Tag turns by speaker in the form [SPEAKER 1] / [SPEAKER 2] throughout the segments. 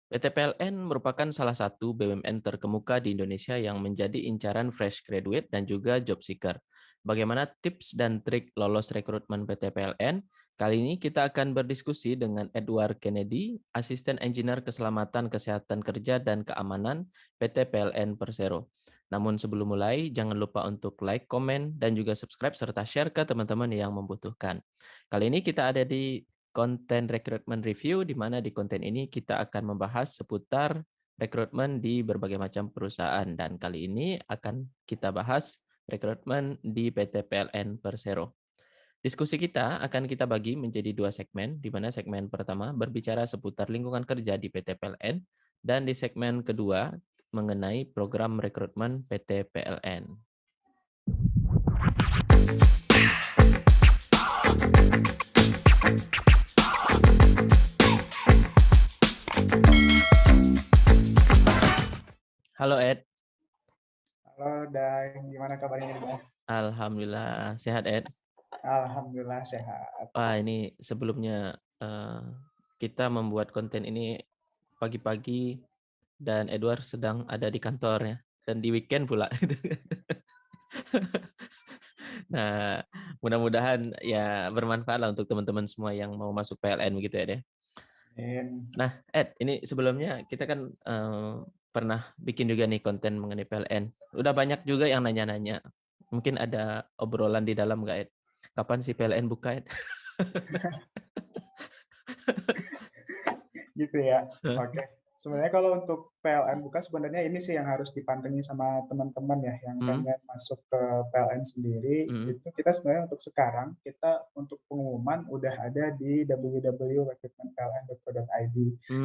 [SPEAKER 1] PT PLN merupakan salah satu BUMN terkemuka di Indonesia yang menjadi incaran fresh graduate dan juga job seeker. Bagaimana tips dan trik lolos rekrutmen PT PLN? Kali ini kita akan berdiskusi dengan Edward Kennedy, Asisten Engineer Keselamatan Kesehatan Kerja dan Keamanan PT PLN Persero. Namun sebelum mulai, jangan lupa untuk like, komen, dan juga subscribe serta share ke teman-teman yang membutuhkan. Kali ini kita ada di konten rekrutmen review, di mana di konten ini kita akan membahas seputar rekrutmen di berbagai macam perusahaan. Dan kali ini akan kita bahas rekrutmen di PT PLN Persero. Diskusi kita akan kita bagi menjadi dua segmen, di mana segmen pertama berbicara seputar lingkungan kerja di PT PLN, dan di segmen kedua mengenai program rekrutmen PT PLN. Halo Ed,
[SPEAKER 2] Halo Day, gimana kabarnya Day?
[SPEAKER 1] Alhamdulillah sehat Ed.
[SPEAKER 2] Alhamdulillah sehat.
[SPEAKER 1] Wah, ini sebelumnya kita membuat konten ini pagi-pagi dan Edward sedang ada di kantor ya, dan di weekend pula. Nah, mudah-mudahan ya bermanfaat lah untuk teman-teman semua yang mau masuk PLN begitu ya deh.
[SPEAKER 2] Amin.
[SPEAKER 1] Nah, Ed, ini sebelumnya kita kan pernah bikin juga nih konten mengenai PLN. Udah banyak juga yang nanya-nanya. Mungkin ada obrolan di dalam nggak, Ed? Kapan sih PLN buka, Ed?
[SPEAKER 2] Gitu ya. Oke. Sebenarnya kalau untuk PLN buka sebenarnya ini sih yang harus dipantengin sama teman-teman ya yang
[SPEAKER 1] Hmm,
[SPEAKER 2] pengen masuk ke PLN sendiri.
[SPEAKER 1] hmm,
[SPEAKER 2] Itu kita sebenarnya untuk sekarang kita untuk pengumuman udah ada di www.recruitmentpln.co.id.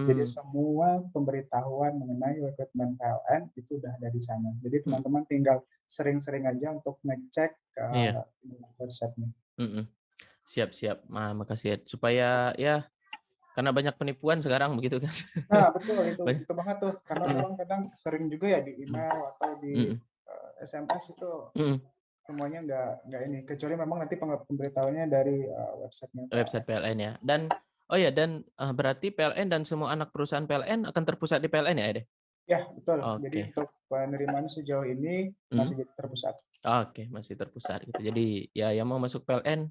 [SPEAKER 2] Jadi
[SPEAKER 1] hmm,
[SPEAKER 2] semua pemberitahuan mengenai rekrutmen PLN itu udah ada di sana. Jadi
[SPEAKER 1] hmm.
[SPEAKER 2] teman-teman tinggal sering-sering aja untuk ngecek ke
[SPEAKER 1] Iya.
[SPEAKER 2] website-nya.
[SPEAKER 1] Mm-mm. Siap-siap. Makasih Ed. Supaya ya karena banyak penipuan sekarang begitu kan.
[SPEAKER 2] Nah, betul itu
[SPEAKER 1] Banyak.
[SPEAKER 2] itu banget tuh, karena
[SPEAKER 1] Mm,
[SPEAKER 2] orang kadang sering juga ya di
[SPEAKER 1] mm,
[SPEAKER 2] email atau di
[SPEAKER 1] mm,
[SPEAKER 2] SMS itu
[SPEAKER 1] mm.
[SPEAKER 2] semuanya nggak ini, kecuali memang nanti pemberitahuannya dari websitenya
[SPEAKER 1] Website
[SPEAKER 2] PLN.
[SPEAKER 1] PLN ya. Dan oh ya dan berarti PLN dan semua anak perusahaan PLN akan terpusat di PLN ya, Ed?
[SPEAKER 2] Ya, betul. Jadi
[SPEAKER 1] Oke.
[SPEAKER 2] untuk penerimaan sejauh ini
[SPEAKER 1] Hmm?
[SPEAKER 2] masih jadi terpusat.
[SPEAKER 1] Oke, masih terpusat gitu. Jadi ya yang mau masuk PLN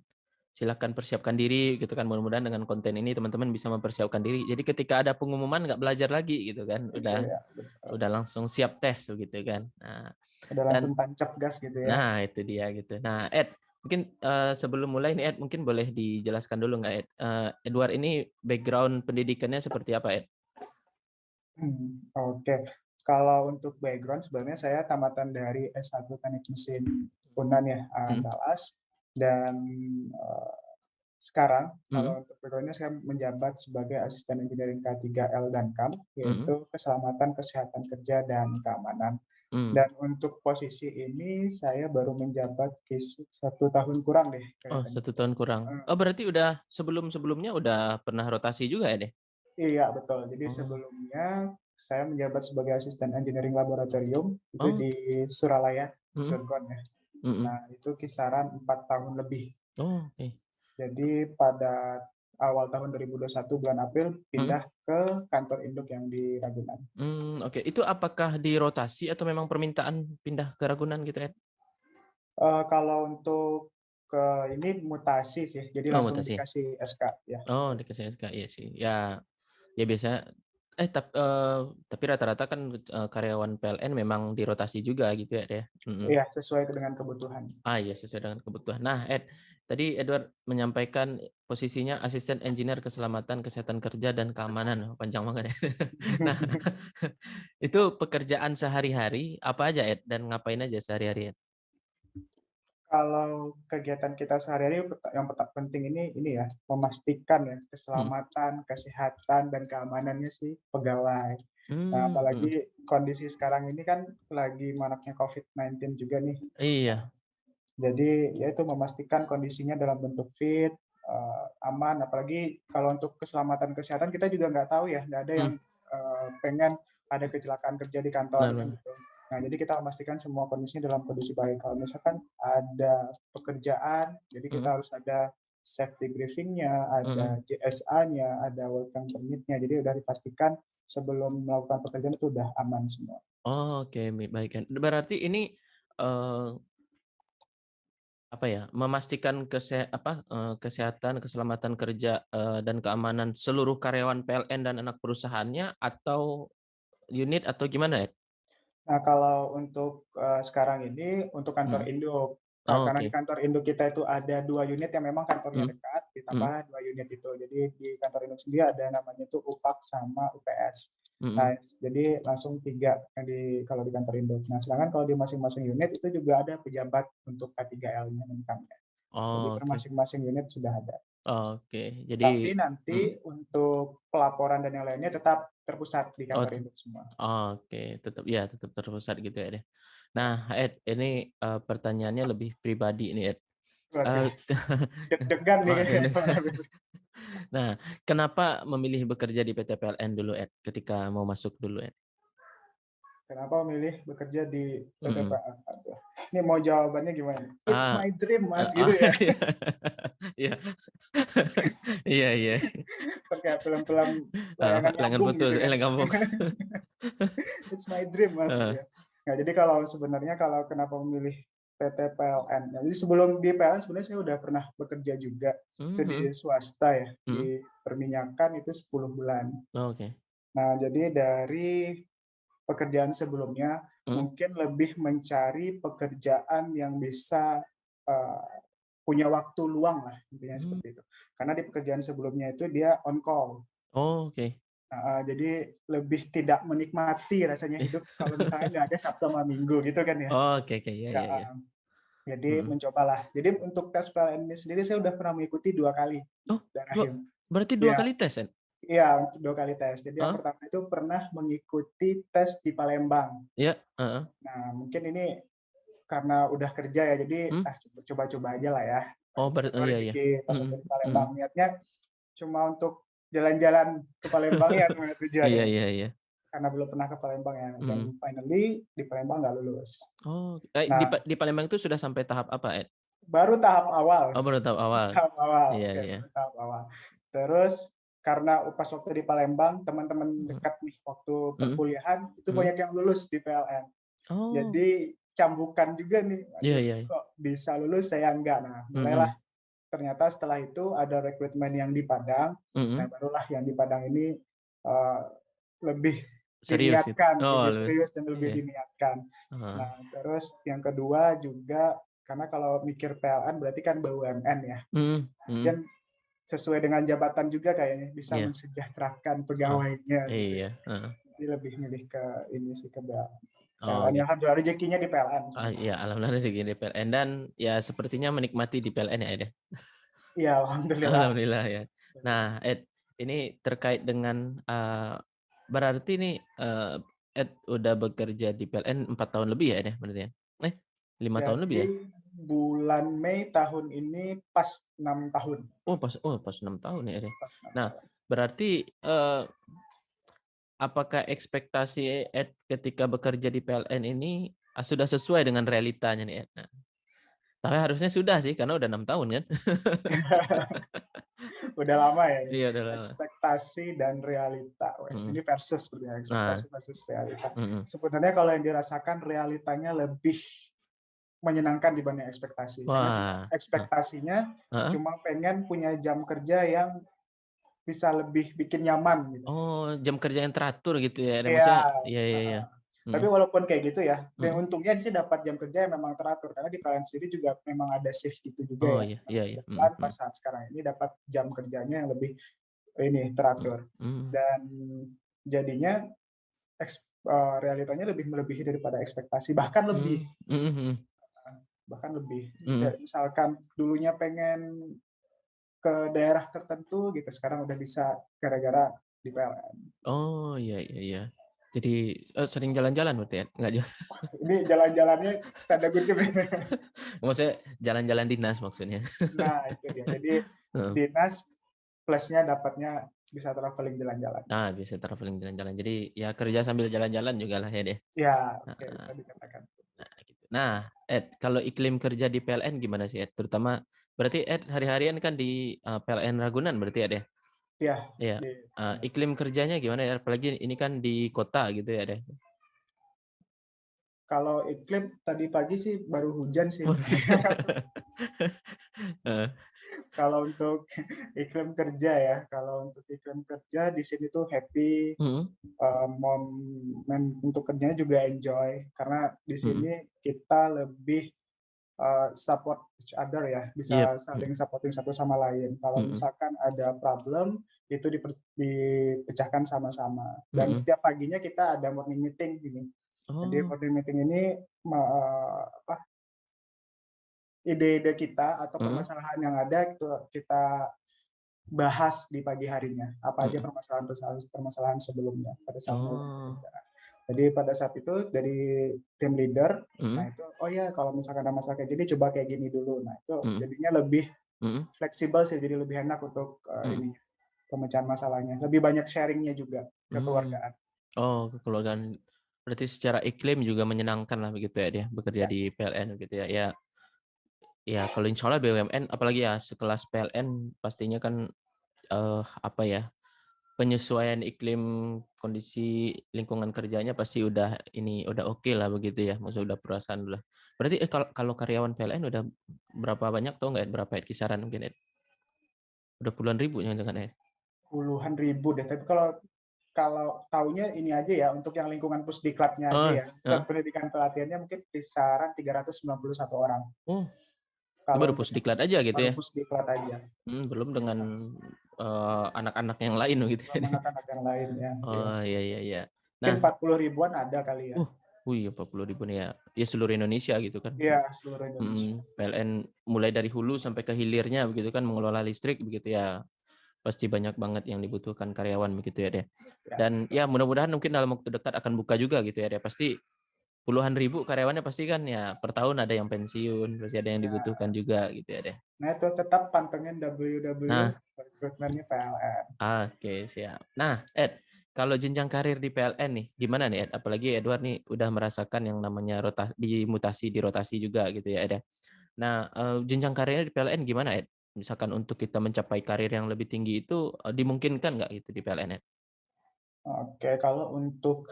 [SPEAKER 1] silakan persiapkan diri gitu kan. Mudah-mudahan dengan konten ini teman-teman bisa mempersiapkan diri. Jadi ketika ada pengumuman nggak belajar lagi gitu kan.
[SPEAKER 2] Iya,
[SPEAKER 1] Udah
[SPEAKER 2] ya, betul.
[SPEAKER 1] udah langsung siap tes gitu kan. Nah,
[SPEAKER 2] Udah langsung
[SPEAKER 1] dan
[SPEAKER 2] tancap gas gitu ya.
[SPEAKER 1] itu dia gitu. Nah, Ed, mungkin sebelum mulai nih Ed, mungkin boleh dijelaskan dulu nggak Ed? Edward ini background pendidikannya seperti apa Ed?
[SPEAKER 2] Oke. Kalau untuk background sebenarnya saya tamatan dari S1 Teknik Mesin Unan ya,
[SPEAKER 1] Hmm?
[SPEAKER 2] Dallas. Dan eh, sekarang,
[SPEAKER 1] Hmm?
[SPEAKER 2] kalau untuk background-nya saya menjabat sebagai asisten engineering K3L dan KAM,
[SPEAKER 1] Hmm?
[SPEAKER 2] yaitu keselamatan, kesehatan kerja, dan keamanan.
[SPEAKER 1] Hmm.
[SPEAKER 2] Dan untuk posisi ini saya baru menjabat 1 tahun kurang deh
[SPEAKER 1] Oh,
[SPEAKER 2] kelihatannya.
[SPEAKER 1] 1 tahun kurang. Oh, berarti udah sebelum-sebelumnya udah pernah rotasi juga ya deh?
[SPEAKER 2] Iya, betul. Jadi
[SPEAKER 1] Oh,
[SPEAKER 2] sebelumnya saya menjabat sebagai asisten engineering laboratorium itu
[SPEAKER 1] oh,
[SPEAKER 2] di Suralaya,
[SPEAKER 1] hmm,
[SPEAKER 2] Cilegon ya.
[SPEAKER 1] hmm.
[SPEAKER 2] Nah, itu kisaran 4 tahun lebih.
[SPEAKER 1] Oh, oke.
[SPEAKER 2] Jadi pada awal tahun 2021 bulan April
[SPEAKER 1] Hmm,
[SPEAKER 2] pindah ke kantor induk yang di Ragunan.
[SPEAKER 1] oke. Itu apakah dirotasi atau memang permintaan pindah ke Ragunan gitu Ed?
[SPEAKER 2] Kalau untuk ke ini mutasi sih, jadi
[SPEAKER 1] Oh,
[SPEAKER 2] langsung
[SPEAKER 1] mutasi.
[SPEAKER 2] dikasih SK ya,
[SPEAKER 1] Oh,
[SPEAKER 2] betul.
[SPEAKER 1] dikasih SK, iya sih. Ya, ya biasa. Tapi rata-rata kan karyawan PLN memang dirotasi juga gitu ya, deh. Mm-mm.
[SPEAKER 2] Iya, sesuai dengan kebutuhan.
[SPEAKER 1] Iya, sesuai dengan kebutuhan. Nah, Ed, tadi Edward menyampaikan posisinya asisten engineer keselamatan, kesehatan kerja dan keamanan. Oh, panjang banget ya. Nah, itu pekerjaan sehari-hari apa aja, Ed? Dan ngapain aja sehari-hari, Ed?
[SPEAKER 2] Kalau kegiatan kita sehari-hari yang penting ini ya, memastikan ya
[SPEAKER 1] Hmm.
[SPEAKER 2] keselamatan, kesehatan, dan keamanannya si pegawai. Nah,
[SPEAKER 1] Hmm, hmm.
[SPEAKER 2] apalagi kondisi sekarang ini kan lagi maraknya COVID-19 juga nih. Nah,
[SPEAKER 1] Iya.
[SPEAKER 2] jadi ya itu memastikan kondisinya dalam bentuk fit, aman, apalagi kalau untuk keselamatan kesehatan kita juga nggak tahu ya, nggak ada
[SPEAKER 1] Hmm,
[SPEAKER 2] yang pengen ada kecelakaan kerja di kantor kan
[SPEAKER 1] benar-benar.
[SPEAKER 2] gitu. Nah, jadi kita memastikan semua kondisinya dalam kondisi baik. Kalau misalkan ada pekerjaan, jadi kita
[SPEAKER 1] Hmm,
[SPEAKER 2] harus ada safety briefing-nya, ada
[SPEAKER 1] hmm,
[SPEAKER 2] JSA-nya, ada working permit-nya. Jadi udah dipastikan sebelum melakukan pekerjaan itu udah aman semua.
[SPEAKER 1] Oh, oke, baik kan. Berarti ini, eee, apa ya, memastikan kesehatan, keselamatan kerja, dan keamanan seluruh karyawan PLN dan anak perusahaannya atau unit atau gimana, Ed?
[SPEAKER 2] Nah, kalau untuk, sekarang ini untuk kantor
[SPEAKER 1] Mhm.
[SPEAKER 2] induk,
[SPEAKER 1] Oh,
[SPEAKER 2] karena di
[SPEAKER 1] oke.
[SPEAKER 2] kantor induk kita itu ada 2 unit yang memang kantornya
[SPEAKER 1] Mhm
[SPEAKER 2] dekat,
[SPEAKER 1] mhm
[SPEAKER 2] ditambah 2 unit itu. Jadi di kantor induk sendiri ada namanya itu UPAK sama UPS.
[SPEAKER 1] mhm.
[SPEAKER 2] Nah, jadi langsung 3 yang kalau di kantor induk. Nah, sedangkan kalau di masing-masing unit itu juga ada pejabat untuk K3L-nya dan K-nya. Jadi
[SPEAKER 1] Oh,
[SPEAKER 2] per
[SPEAKER 1] oke.
[SPEAKER 2] masing-masing unit sudah ada.
[SPEAKER 1] Oke, jadi
[SPEAKER 2] Tapi nanti
[SPEAKER 1] mhm.
[SPEAKER 2] untuk pelaporan dan yang lainnya tetap terpusat di
[SPEAKER 1] Oh,
[SPEAKER 2] kantor induk semua.
[SPEAKER 1] oke, tetap terpusat gitu ya deh. Nah, Ed, ini, pertanyaannya lebih pribadi nih, Ed.
[SPEAKER 2] Waduh,
[SPEAKER 1] Eee,
[SPEAKER 2] deg-degan nih
[SPEAKER 1] waduh
[SPEAKER 2] kayaknya
[SPEAKER 1] ini.
[SPEAKER 2] kalau
[SPEAKER 1] Nah, kenapa memilih bekerja di PT PLN dulu, Ed, ketika mau masuk dulu, Ed?
[SPEAKER 2] kenapa memilih bekerja di
[SPEAKER 1] Mhm.
[SPEAKER 2] PTPA? Aduh, ini mau jawabannya gimana? It's
[SPEAKER 1] Ah,
[SPEAKER 2] my dream, Mas,
[SPEAKER 1] oh,
[SPEAKER 2] gitu ya.
[SPEAKER 1] iya. Iya. Iya iya.
[SPEAKER 2] Pakai film-film layangan
[SPEAKER 1] Lengan
[SPEAKER 2] nyambung
[SPEAKER 1] putus,
[SPEAKER 2] gitu kan.
[SPEAKER 1] lengan kampung.
[SPEAKER 2] It's my dream, Mas, gitu
[SPEAKER 1] Heeh.
[SPEAKER 2] ya. Nah, jadi kalau sebenarnya kalau kenapa memilih PT PLN, nah, jadi sebelum di PLN sebenarnya saya udah pernah bekerja juga, itu di
[SPEAKER 1] Mhm
[SPEAKER 2] swasta ya,
[SPEAKER 1] mhm.
[SPEAKER 2] di perminyakan itu 10 bulan.
[SPEAKER 1] Oke.
[SPEAKER 2] Nah, jadi dari pekerjaan sebelumnya,
[SPEAKER 1] Mhm.
[SPEAKER 2] mungkin lebih mencari pekerjaan yang bisa, eee, punya waktu luang lah, intinya
[SPEAKER 1] Mmm.
[SPEAKER 2] seperti itu. Karena di pekerjaan sebelumnya itu dia on call,
[SPEAKER 1] Oke.
[SPEAKER 2] heeh, jadi lebih tidak menikmati rasanya hidup kalau misalnya nggak ada Sabtu sama Minggu gitu kan ya.
[SPEAKER 1] Oke oke, iya iya iya.
[SPEAKER 2] Heeh, jadi
[SPEAKER 1] Mhm.
[SPEAKER 2] mencobalah. Jadi untuk tes PLN ini sendiri saya udah pernah mengikuti 2 kali
[SPEAKER 1] Oh,
[SPEAKER 2] dan
[SPEAKER 1] 2
[SPEAKER 2] akhirnya
[SPEAKER 1] berarti 2
[SPEAKER 2] iya
[SPEAKER 1] kali tes, Ed?
[SPEAKER 2] iya, untuk 2 kali tes. Jadi yang
[SPEAKER 1] Heeh,
[SPEAKER 2] pertama itu pernah mengikuti tes di Palembang.
[SPEAKER 1] iya, heeh.
[SPEAKER 2] Nah, mungkin ini karena udah kerja ya, jadi,
[SPEAKER 1] Mmm?
[SPEAKER 2] coba-coba aja lah ya,
[SPEAKER 1] Oh,
[SPEAKER 2] siapa tahu
[SPEAKER 1] iya iya.
[SPEAKER 2] rezeki pas
[SPEAKER 1] Mhm
[SPEAKER 2] waktu di
[SPEAKER 1] mhm.
[SPEAKER 2] Palembang. Niatnya cuma untuk jalan-jalan ke Palembang ya sebenarnya
[SPEAKER 1] Iya
[SPEAKER 2] tujuannya,
[SPEAKER 1] iya iya.
[SPEAKER 2] karena belum pernah ke Palembang ya, dan
[SPEAKER 1] Mhm.
[SPEAKER 2] finally di Palembang nggak lulus.
[SPEAKER 1] Oh,
[SPEAKER 2] Nah,
[SPEAKER 1] di Palembang itu sudah sampai tahap apa, Ed?
[SPEAKER 2] baru tahap awal
[SPEAKER 1] Oh, baru tahap awal.
[SPEAKER 2] tahap awal,
[SPEAKER 1] Iya
[SPEAKER 2] oke,
[SPEAKER 1] iya.
[SPEAKER 2] baru tahap awal. Terus karena pas waktu di Palembang, teman-teman
[SPEAKER 1] Mhm
[SPEAKER 2] dekat nih waktu
[SPEAKER 1] mhm
[SPEAKER 2] perkuliahan, itu
[SPEAKER 1] mhm.
[SPEAKER 2] banyak yang lulus di PLN.
[SPEAKER 1] Oh,
[SPEAKER 2] Jadi cambukan juga nih,
[SPEAKER 1] iya
[SPEAKER 2] "Aduh
[SPEAKER 1] iya.
[SPEAKER 2] kok bisa lulus saya enggak?" Nah, mulailah
[SPEAKER 1] Mhm
[SPEAKER 2] ternyata setelah itu ada rekrutmen yang di Padang, nah
[SPEAKER 1] mhm.
[SPEAKER 2] barulah yang di Padang ini, lebih
[SPEAKER 1] Serius gitu?
[SPEAKER 2] diniatkan,
[SPEAKER 1] Oh,
[SPEAKER 2] lebih serius dan lebih
[SPEAKER 1] iya.
[SPEAKER 2] diniatkan.
[SPEAKER 1] Heeh.
[SPEAKER 2] Nah, terus yang kedua juga karena kalau mikir PLN berarti kan BUMN ya,
[SPEAKER 1] Mhm mhm.
[SPEAKER 2] mungkin sesuai dengan jabatan juga kayaknya bisa
[SPEAKER 1] Iya.
[SPEAKER 2] mensejahterakan
[SPEAKER 1] Heeh.
[SPEAKER 2] pegawainya gitu
[SPEAKER 1] Iya,
[SPEAKER 2] ya.
[SPEAKER 1] heeh.
[SPEAKER 2] Jadi lebih milih ke ini sih, ke
[SPEAKER 1] Oh,
[SPEAKER 2] PLN, ya
[SPEAKER 1] gitu.
[SPEAKER 2] alhamdulillah rezekinya di PLN sebenarnya.
[SPEAKER 1] Iya, alhamdulillah rezeki di PLN dan ya sepertinya menikmati di PLN ya, Ed, ya?
[SPEAKER 2] Iya, alhamdulillah.
[SPEAKER 1] Alhamdulillah ya. Nah, Ed, ini terkait dengan, berarti nih, Ed udah bekerja di PLN 4 tahun lebih ya, Ed, ya, berarti ya? Eh, 5 tahun lebih
[SPEAKER 2] Jadi
[SPEAKER 1] ya?
[SPEAKER 2] bulan Mei tahun ini pas 6 tahun,
[SPEAKER 1] Oh pas 6 tahun ya, Ed, ya?
[SPEAKER 2] pas 6
[SPEAKER 1] Nah,
[SPEAKER 2] tahun.
[SPEAKER 1] berarti, apakah ekspektasi Ed ketika bekerja di PLN ini, sudah sesuai dengan realitanya nih, Ed? Nah, tapi harusnya sudah sih karena udah 6 tahun kan?
[SPEAKER 2] Udah lama ya ini,
[SPEAKER 1] Iya udah lama.
[SPEAKER 2] ekspektasi dan realita, wes
[SPEAKER 1] Mhm.
[SPEAKER 2] ini versus sebenarnya,
[SPEAKER 1] Nah,
[SPEAKER 2] ekspektasi versus realita.
[SPEAKER 1] mhm.
[SPEAKER 2] Sebenarnya kalau yang dirasakan realitanya lebih menyenangkan dibanding ekspektasi, karena cuma
[SPEAKER 1] Wah,
[SPEAKER 2] ekspektasinya
[SPEAKER 1] heeh.
[SPEAKER 2] cuma pengen punya jam kerja yang bisa lebih bikin nyaman gitu.
[SPEAKER 1] Oh, jam kerja yang teratur gitu ya? Ada
[SPEAKER 2] Iya,
[SPEAKER 1] maksudnya iya iya iya.
[SPEAKER 2] heeh.
[SPEAKER 1] Mhm
[SPEAKER 2] Tapi walaupun kayak gitu ya, dan
[SPEAKER 1] mhm.
[SPEAKER 2] untungnya sih dapat jam kerja yang memang teratur, karena di PLN sendiri juga memang ada shift gitu juga
[SPEAKER 1] Oh,
[SPEAKER 2] ya.
[SPEAKER 1] iya
[SPEAKER 2] Nah,
[SPEAKER 1] iya iya. Mhm
[SPEAKER 2] kebetulan pas
[SPEAKER 1] mhm.
[SPEAKER 2] saat sekarang ini dapat jam kerjanya yang lebih ini,
[SPEAKER 1] Mhm
[SPEAKER 2] teratur.
[SPEAKER 1] mhm.
[SPEAKER 2] Dan jadinya realitanya lebih melebihi daripada ekspektasi, bahkan lebih,
[SPEAKER 1] Mmm, mhm mhm.
[SPEAKER 2] bahkan lebih. Jadi
[SPEAKER 1] Mhm.
[SPEAKER 2] kayak misalkan dulunya pengen ke daerah tertentu gitu, sekarang udah bisa gara-gara di PLN.
[SPEAKER 1] Oh, iya iya iya. Jadi, sering jalan-jalan berarti ya? Nggak
[SPEAKER 2] Ini jalan-jalannya tanda kutip ya.
[SPEAKER 1] maksudnya jalan-jalan dinas maksudnya?
[SPEAKER 2] Nah, itu dia. Jadi
[SPEAKER 1] Heeh.
[SPEAKER 2] dinas plusnya dapatnya bisa traveling jalan-jalan.
[SPEAKER 1] Bisa traveling jalan-jalan. Jadi ya kerja sambil jalan-jalan jugalah ya deh.
[SPEAKER 2] Ya, oke,
[SPEAKER 1] Heeh.
[SPEAKER 2] bisa dikatakan.
[SPEAKER 1] Nah gitu. Nah, Ed, kalau iklim kerja di PLN gimana sih, Ed? Terutama berarti Ed hari-harian kan di, PLN Ragunan berarti ya, Ed, ya?
[SPEAKER 2] Ya,
[SPEAKER 1] Iya,
[SPEAKER 2] di
[SPEAKER 1] iklim kerjanya gimana ya? Apalagi ini kan di kota gitu ya deh.
[SPEAKER 2] kalau iklim tadi pagi sih baru hujan sih.
[SPEAKER 1] Heeh,
[SPEAKER 2] Kalau untuk iklim kerja ya, kalau untuk iklim kerja di sini tuh happy,
[SPEAKER 1] mhm,
[SPEAKER 2] momen untuk kerjanya juga enjoy karena di
[SPEAKER 1] mhm,
[SPEAKER 2] sini kita lebih support each other ya,
[SPEAKER 1] iya,
[SPEAKER 2] bisa saling
[SPEAKER 1] mhm,
[SPEAKER 2] supporting satu sama lain. Kalau
[SPEAKER 1] mhm,
[SPEAKER 2] misalkan ada problem, itu dipecahkan sama-sama. Dan
[SPEAKER 1] mhm.
[SPEAKER 2] setiap paginya kita ada morning meeting gini. Jadi
[SPEAKER 1] Oh,
[SPEAKER 2] morning meeting ini apa, ide-ide kita atau
[SPEAKER 1] mhm,
[SPEAKER 2] permasalahan yang ada itu kita bahas di pagi harinya. Apa aja
[SPEAKER 1] mhm.
[SPEAKER 2] permasalahan-permasalahan permasalahan sebelumnya pada saat mulai
[SPEAKER 1] Oh,
[SPEAKER 2] bekerja. Jadi pada saat itu dari tim leader, nah
[SPEAKER 1] mhm,
[SPEAKER 2] itu, "Oh ya kalau misalkan ada masalah kayak gini coba kayak gini dulu." Nah itu
[SPEAKER 1] mhm,
[SPEAKER 2] jadinya lebih
[SPEAKER 1] mhm,
[SPEAKER 2] fleksibel sih, jadi lebih enak untuk,
[SPEAKER 1] mhm,
[SPEAKER 2] ininya, pemecahan masalahnya. Lebih banyak sharing-nya juga,
[SPEAKER 1] mmm.
[SPEAKER 2] kekeluargaan.
[SPEAKER 1] Oh, kekeluargaan. Berarti secara iklim juga menyenangkan lah begitu ya dia bekerja
[SPEAKER 2] Ya,
[SPEAKER 1] di PLN gitu ya? Ya, ya kalau insya Allah BUMN apalagi ya sekelas PLN pastinya kan, apa ya, penyesuaian iklim, kondisi lingkungan kerjanya pasti udah ini, udah oke lah begitu ya, maksudnya udah perasaan lah. Berarti, kalau kalau karyawan PLN udah berapa banyak tahu nggak, Ed? Berapa Ed, kisaran mungkin, Ed? Udah puluhan ribu jangan-jangan, Ed?
[SPEAKER 2] puluhan ribu deh, tapi kalau kalau taunya ini aja ya, untuk yang lingkungan Pusdiklatnya aja
[SPEAKER 1] Oh,
[SPEAKER 2] ya,
[SPEAKER 1] heeh.
[SPEAKER 2] pendidikan pelatihannya mungkin kisaran 391 orang.
[SPEAKER 1] Oh, itu
[SPEAKER 2] Kalau
[SPEAKER 1] baru
[SPEAKER 2] untuk yang
[SPEAKER 1] Pusdiklat aja gitu
[SPEAKER 2] baru
[SPEAKER 1] ya?
[SPEAKER 2] Pusdiklat aja,
[SPEAKER 1] Belum dengan, anak-anak yang lain begitu ya?
[SPEAKER 2] belum anak-anak yang lain ya, iya.
[SPEAKER 1] Oh, iya, iya, iya.
[SPEAKER 2] Mungkin
[SPEAKER 1] Nah,
[SPEAKER 2] 40 ribuan ada kali ya.
[SPEAKER 1] uh, wih, 40 ribu nih ya, ya seluruh Indonesia gitu kan.
[SPEAKER 2] Iya, seluruh Indonesia.
[SPEAKER 1] PLN mulai dari hulu sampai ke hilirnya begitu kan, mengelola listrik begitu ya, pasti banyak banget yang dibutuhkan karyawan begitu ya deh.
[SPEAKER 2] Ya,
[SPEAKER 1] Dan ya mudah-mudahan mungkin dalam waktu dekat akan buka juga gitu ya deh. Pasti puluhan ribu karyawannya pasti kan ya per tahun ada yang pensiun, pasti ada yang
[SPEAKER 2] ya.
[SPEAKER 1] dibutuhkan juga gitu ya deh.
[SPEAKER 2] Nah itu tetap pantengin www
[SPEAKER 1] Nah,
[SPEAKER 2] rekrutmennya PLN.
[SPEAKER 1] oke, siap. Nah, Ed, kalau jenjang karir di PLN nih, gimana nih, Ed? Apalagi Edward nih udah merasakan yang namanya dimutasi, dirotasi juga gitu ya, Ed ya. Nah, jenjang karirnya di PLN gimana, Ed? Misalkan untuk kita mencapai karir yang lebih tinggi itu, dimungkinkan nggak itu di PLN, Ed?
[SPEAKER 2] Oke, kalau untuk,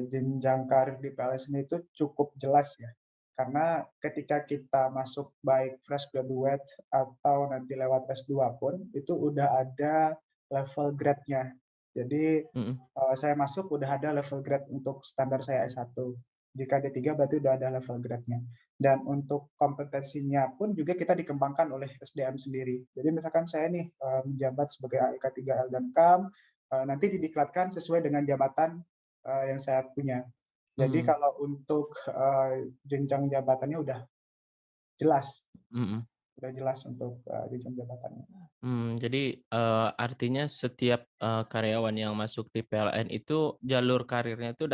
[SPEAKER 2] jenjang karir di PLN itu cukup jelas ya. Karena ketika kita masuk baik fresh graduate atau nanti lewat S2 pun, itu udah ada level grade-nya. Jadi,
[SPEAKER 1] Mhm,
[SPEAKER 2] saya masuk udah ada level grade untuk standar saya S1. Jika D3 berarti udah ada level grade-nya. Dan untuk kompetensinya pun juga kita dikembangkan oleh SDM sendiri. Jadi misalkan saya nih, menjabat sebagai AEK 3L dan KAM, nanti didiklatkan sesuai dengan jabatan, yang saya punya. Jadi
[SPEAKER 1] mhm,
[SPEAKER 2] kalau untuk, jenjang jabatannya
[SPEAKER 1] mhm.
[SPEAKER 2] udah jelas untuk, jenjang jabatannya.
[SPEAKER 1] Jadi, artinya setiap, karyawan yang masuk di PLN itu jalur karirnya itu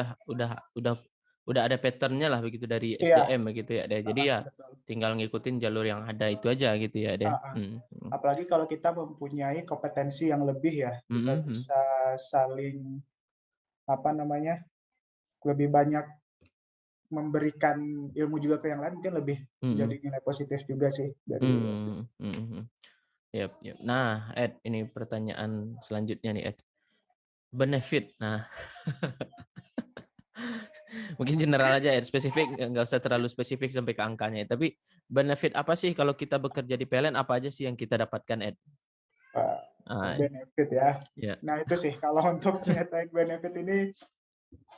[SPEAKER 1] udah ada pattern-nya lah begitu dari
[SPEAKER 2] Iya,
[SPEAKER 1] SDM begitu ya, jadi
[SPEAKER 2] heeh,
[SPEAKER 1] ya
[SPEAKER 2] betul,
[SPEAKER 1] tinggal ngikutin jalur yang ada itu aja gitu ya deh.
[SPEAKER 2] heeh. Apalagi kalau kita mempunyai kompetensi yang lebih ya,
[SPEAKER 1] Mhm,
[SPEAKER 2] kita
[SPEAKER 1] mhm,
[SPEAKER 2] bisa saling, apa namanya, lebih banyak memberikan ilmu juga ke yang lain, mungkin lebih menjadi
[SPEAKER 1] mhm,
[SPEAKER 2] nilai positif juga sih dari SD.
[SPEAKER 1] mhm, mhm, mhm. Yap, yap. Nah, Ed, ini pertanyaan selanjutnya nih, Ed. Benefit. Nah, mungkin general aja, Ed, spesifik nggak usah terlalu spesifik sampai ke angkanya. Tapi benefit apa sih kalau kita bekerja di PLN, apa aja sih yang kita dapatkan, Ed? Ah,
[SPEAKER 2] Benefit ya.
[SPEAKER 1] ya.
[SPEAKER 2] Nah itu sih kalau untuk ngetek benefit ini,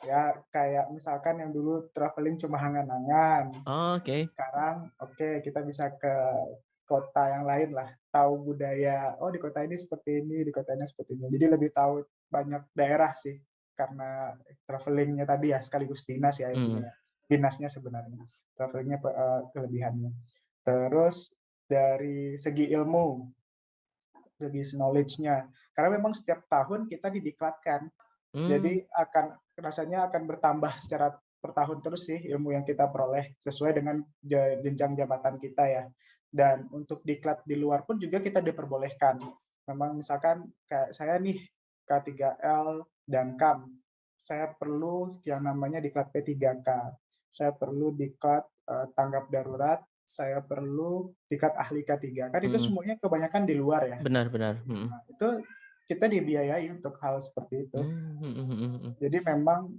[SPEAKER 2] ya kayak misalkan yang dulu traveling cuma angan-angan,
[SPEAKER 1] Oke.
[SPEAKER 2] sekarang oke kita bisa ke kota yang lain lah, tahu budaya, oh di kota ini seperti ini, di kota ini seperti ini. Jadi lebih tahu banyak daerah sih, karena travelingnya tadi ya sekaligus dinas ya
[SPEAKER 1] Mhm,
[SPEAKER 2] intinya ya, dinasnya sebenarnya, travelingnya kelebihannya. Terus dari segi ilmu, dari knowledge-nya, karena memang setiap tahun kita didiklatkan,
[SPEAKER 1] mmm,
[SPEAKER 2] jadi rasanya akan bertambah secara per tahun terus sih ilmu yang kita peroleh sesuai dengan jenjang jabatan kita ya. Dan untuk diklat di luar pun juga kita diperbolehkan. Memang misalkan kayak saya nih K3L dan KAM, saya perlu yang namanya diklat P3K. Saya perlu diklat tanggap darurat, saya perlu diklat ahli K3. Kan itu
[SPEAKER 1] mhm,
[SPEAKER 2] semuanya kebanyakan di luar ya.
[SPEAKER 1] benar, benar, mhm,
[SPEAKER 2] Nah, itu kita dibiayai untuk hal seperti itu.
[SPEAKER 1] Mhm.
[SPEAKER 2] Jadi memang,